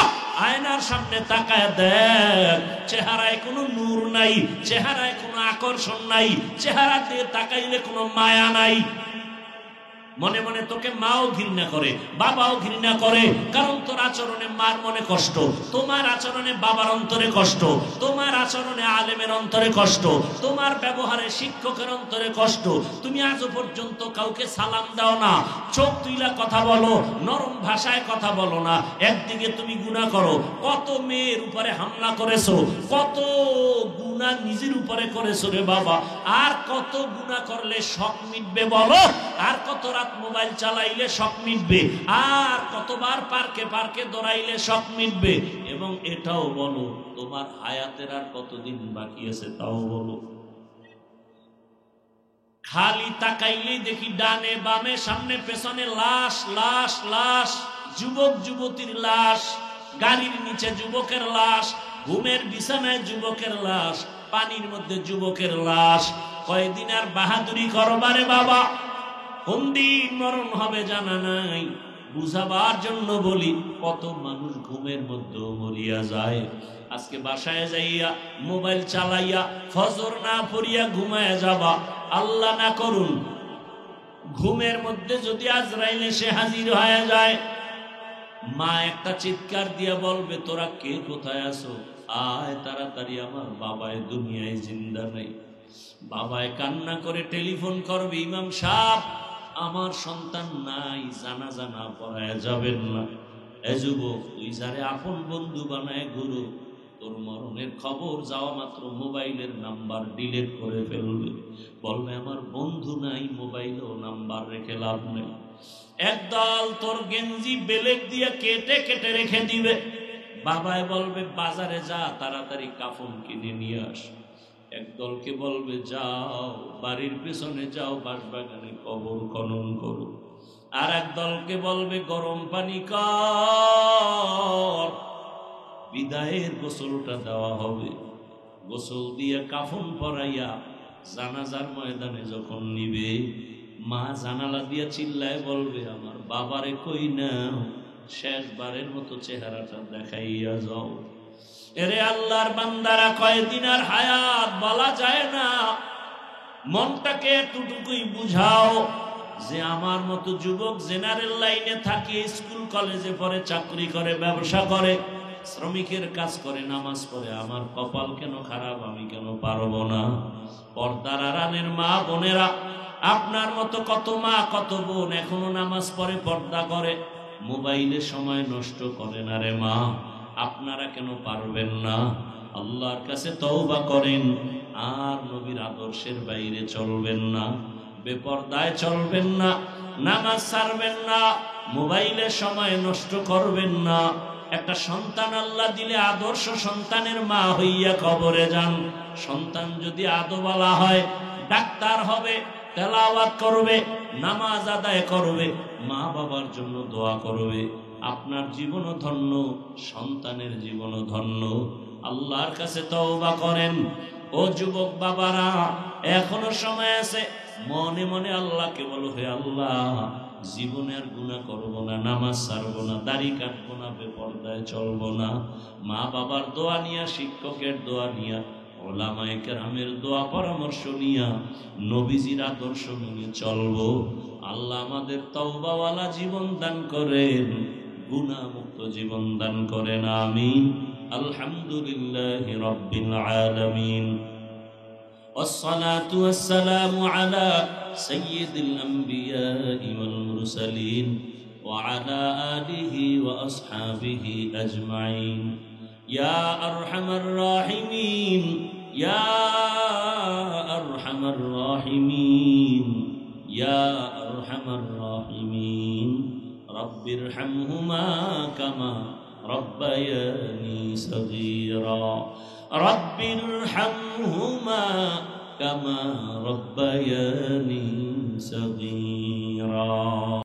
আয়নার সামনে তাকায় দেখ, চেহারায় কোনো নূর নাই, চেহারায় কোনো আকর্ষণ নাই, চেহারা দিয়ে তাকাইলে কোনো মায়া নাই। মনে মনে তোকে মাও ঘৃণা করে, বাবাও ঘৃণা করে, কারণ তোর আচরণে মার মনে কষ্ট, তোমার আচরণে বাবার অন্তরে কষ্ট, তোমার আচরণে আলেমের অন্তরে কষ্ট, তোমার ব্যবহারে শিক্ষকের অন্তরে কষ্ট। তুমি আজও পর্যন্ত কাউকে সালাম দাও না, চোখ তুইলা কথা বলো, নরম ভাষায় কথা বলো না। একদিকে তুমি গুনাহ করো, কত মেয়ের উপরে হামলা করেছো, কত গুনাহ নিজের উপরে করেছো রে বাবা। আর কত গুনাহ করলে শখ মিটবে বলো? আর কত রাত মোবাইল চালাইলে শখ মিটবে? আর কতবার পার্কে পার্কে দৌড়াইলে শখ মিটবে? এবং এটাও বলো, তোমার হায়াতের আর কতদিন বাকি আছে তাও বলো। খালি তাকাইলেই দেখি ডানে বামে সামনে পেছনে লাশ লাশ লাশ, যুবক যুবতীর লাশ, গাড়ির নিচে যুবকের লাশ, ঘুমের বিছানায় যুবকের লাশ, পানির মধ্যে যুবকের লাশ। কয়দিন আর বাহাদুরি করবারে বাবা? কোন দিন মরণ হবে জানা নাই। বুঝাবার জন্য বলি, কত মানুষ ঘুমের মধ্যেও মরিয়া যায়। আজকে বাসায় যাইয়া মোবাইল চালাইয়া ফজর না পড়িয়া ঘুমায়া যাবা, আল্লাহ না করুন ঘুমের মধ্যে যদি আজরাইল এসে হাজির হয়ে যায়, মা একটা চিৎকার দিয়া বলবে, তোরা কে কোথায় আছো? আয় তাড়াতাড়ি, আমার বাবায় দুনিয়ায় জিন্দা নেই। বাবায় কান্না করে টেলিফোন করবে, ইমাম সাহেব আমার সন্তান নাই, জানাজা না পড়ায় যাবেন না। এ যুবক, তুই যারে আপন বন্ধু বানায় গুরু, তোর মরণের খবর যাওয়া মাত্র মোবাইলের নাম্বার ডিলিট করে ফেলবে। বলবে আমার বন্ধু নাই, মোবাইলেও নাম্বার রেখে লাভ নেই। একদল তোর গেঞ্জি বেলেক দিয়ে কেটে কেটে রেখে দিবে। বাবায় বলবে বাজারে যা, তাড়াতাড়ি কাফন কিনে নিয়ে আস। একদলকে বলবে যাও বাড়ির পেছনে যাও, বাঁশবাগানে কবর খনন করো। আর একদলকে বলবে গরম পানি কর, বিদায়ের গোসলটা দেওয়া হবে। গোসল দিয়ে কাফন পরাইয়া জানাজার ময়দানে যখন নিবে, মা জানালা দিয়া চিল্লায় বলবে, আমার বাবারে কই না, শেষবারের মতো চেহারাটা দেখাইয়া যাও। এরে আল্লাহর বান্দারা, কয়দিন আর হায়াত বলা যায় না। মনটাকে এতটুকুই বুঝাও যে আমার মতো যুবক জেনারেল লাইনে থাকে, স্কুল কলেজে পড়ে, চাকরি করে, ব্যবসা করে, শ্রমিকের কাজ করে, নামাজ পড়ে, আমার কপাল কেন খারাপ, আমি কেন পারবো না? পর্দার আড়ালের মা বোনেরা, আপনার মতো কত মা কত বোন এখনো নামাজ পড়ে, পর্দা করে, মোবাইলে সময় নষ্ট করে না রে মা। আপনারা কেন পারবেন না? আল্লাহর কাছে তওবা করেন, আর নবীর আদর্শের বাইরে চলবেন না, বেপরদায় চলবেন না, নামাজ ছাড়বেন না, মোবাইলে সময় নষ্ট করবেন না। একটা সন্তান আল্লাহ দিলে আদর্শ সন্তানের মা হইয়া কবরে যান। সন্তান যদি আদওয়ালা হয়, ডাক্তার হবে, তেলাওয়াত করবে, নামাজ আদায় করবে, মা বাবার জন্য দোয়া করবে, আপনার জীবনও ধন্য, সন্তানের জীবনও ধন্য। আল্লাহর কাছে তওবা করেন। ও যুবক বাবারা, এখনো সময় আছে, মনে মনে আল্লাহকে বলো, হে আল্লাহ, জীবনে আর গুনাহ করবো না, নামাজ ছাড়বো না, দাড়ি কাটবো না, বেপরদায় চলবো না। মা বাবার দোয়া নিয়া, শিক্ষকের দোয়া নিয়া, ওলামায়ে কেরামের দোয়া পরামর্শ নিয়া, নবীজির আদর্শ নিয়ে চলবো। আল্লাহ আমাদের তওবাওয়ালা জীবন দান করেন, গুনাহ মুক্ত জীবন দান করেন। আমিন। আলহামদুলিল্লাহি রাব্বিল আলামিন। والصلاة والسلام على سيد الأنبياء والمرسلين وعلى آله وأصحابه أجمعين. يا أرحم الراحمين، يا أرحم الراحمين، يا أرحم الراحمين، رب ارحمهما كما ربياني صغيرا، رب ارحمهما كما ربياني صغيرا.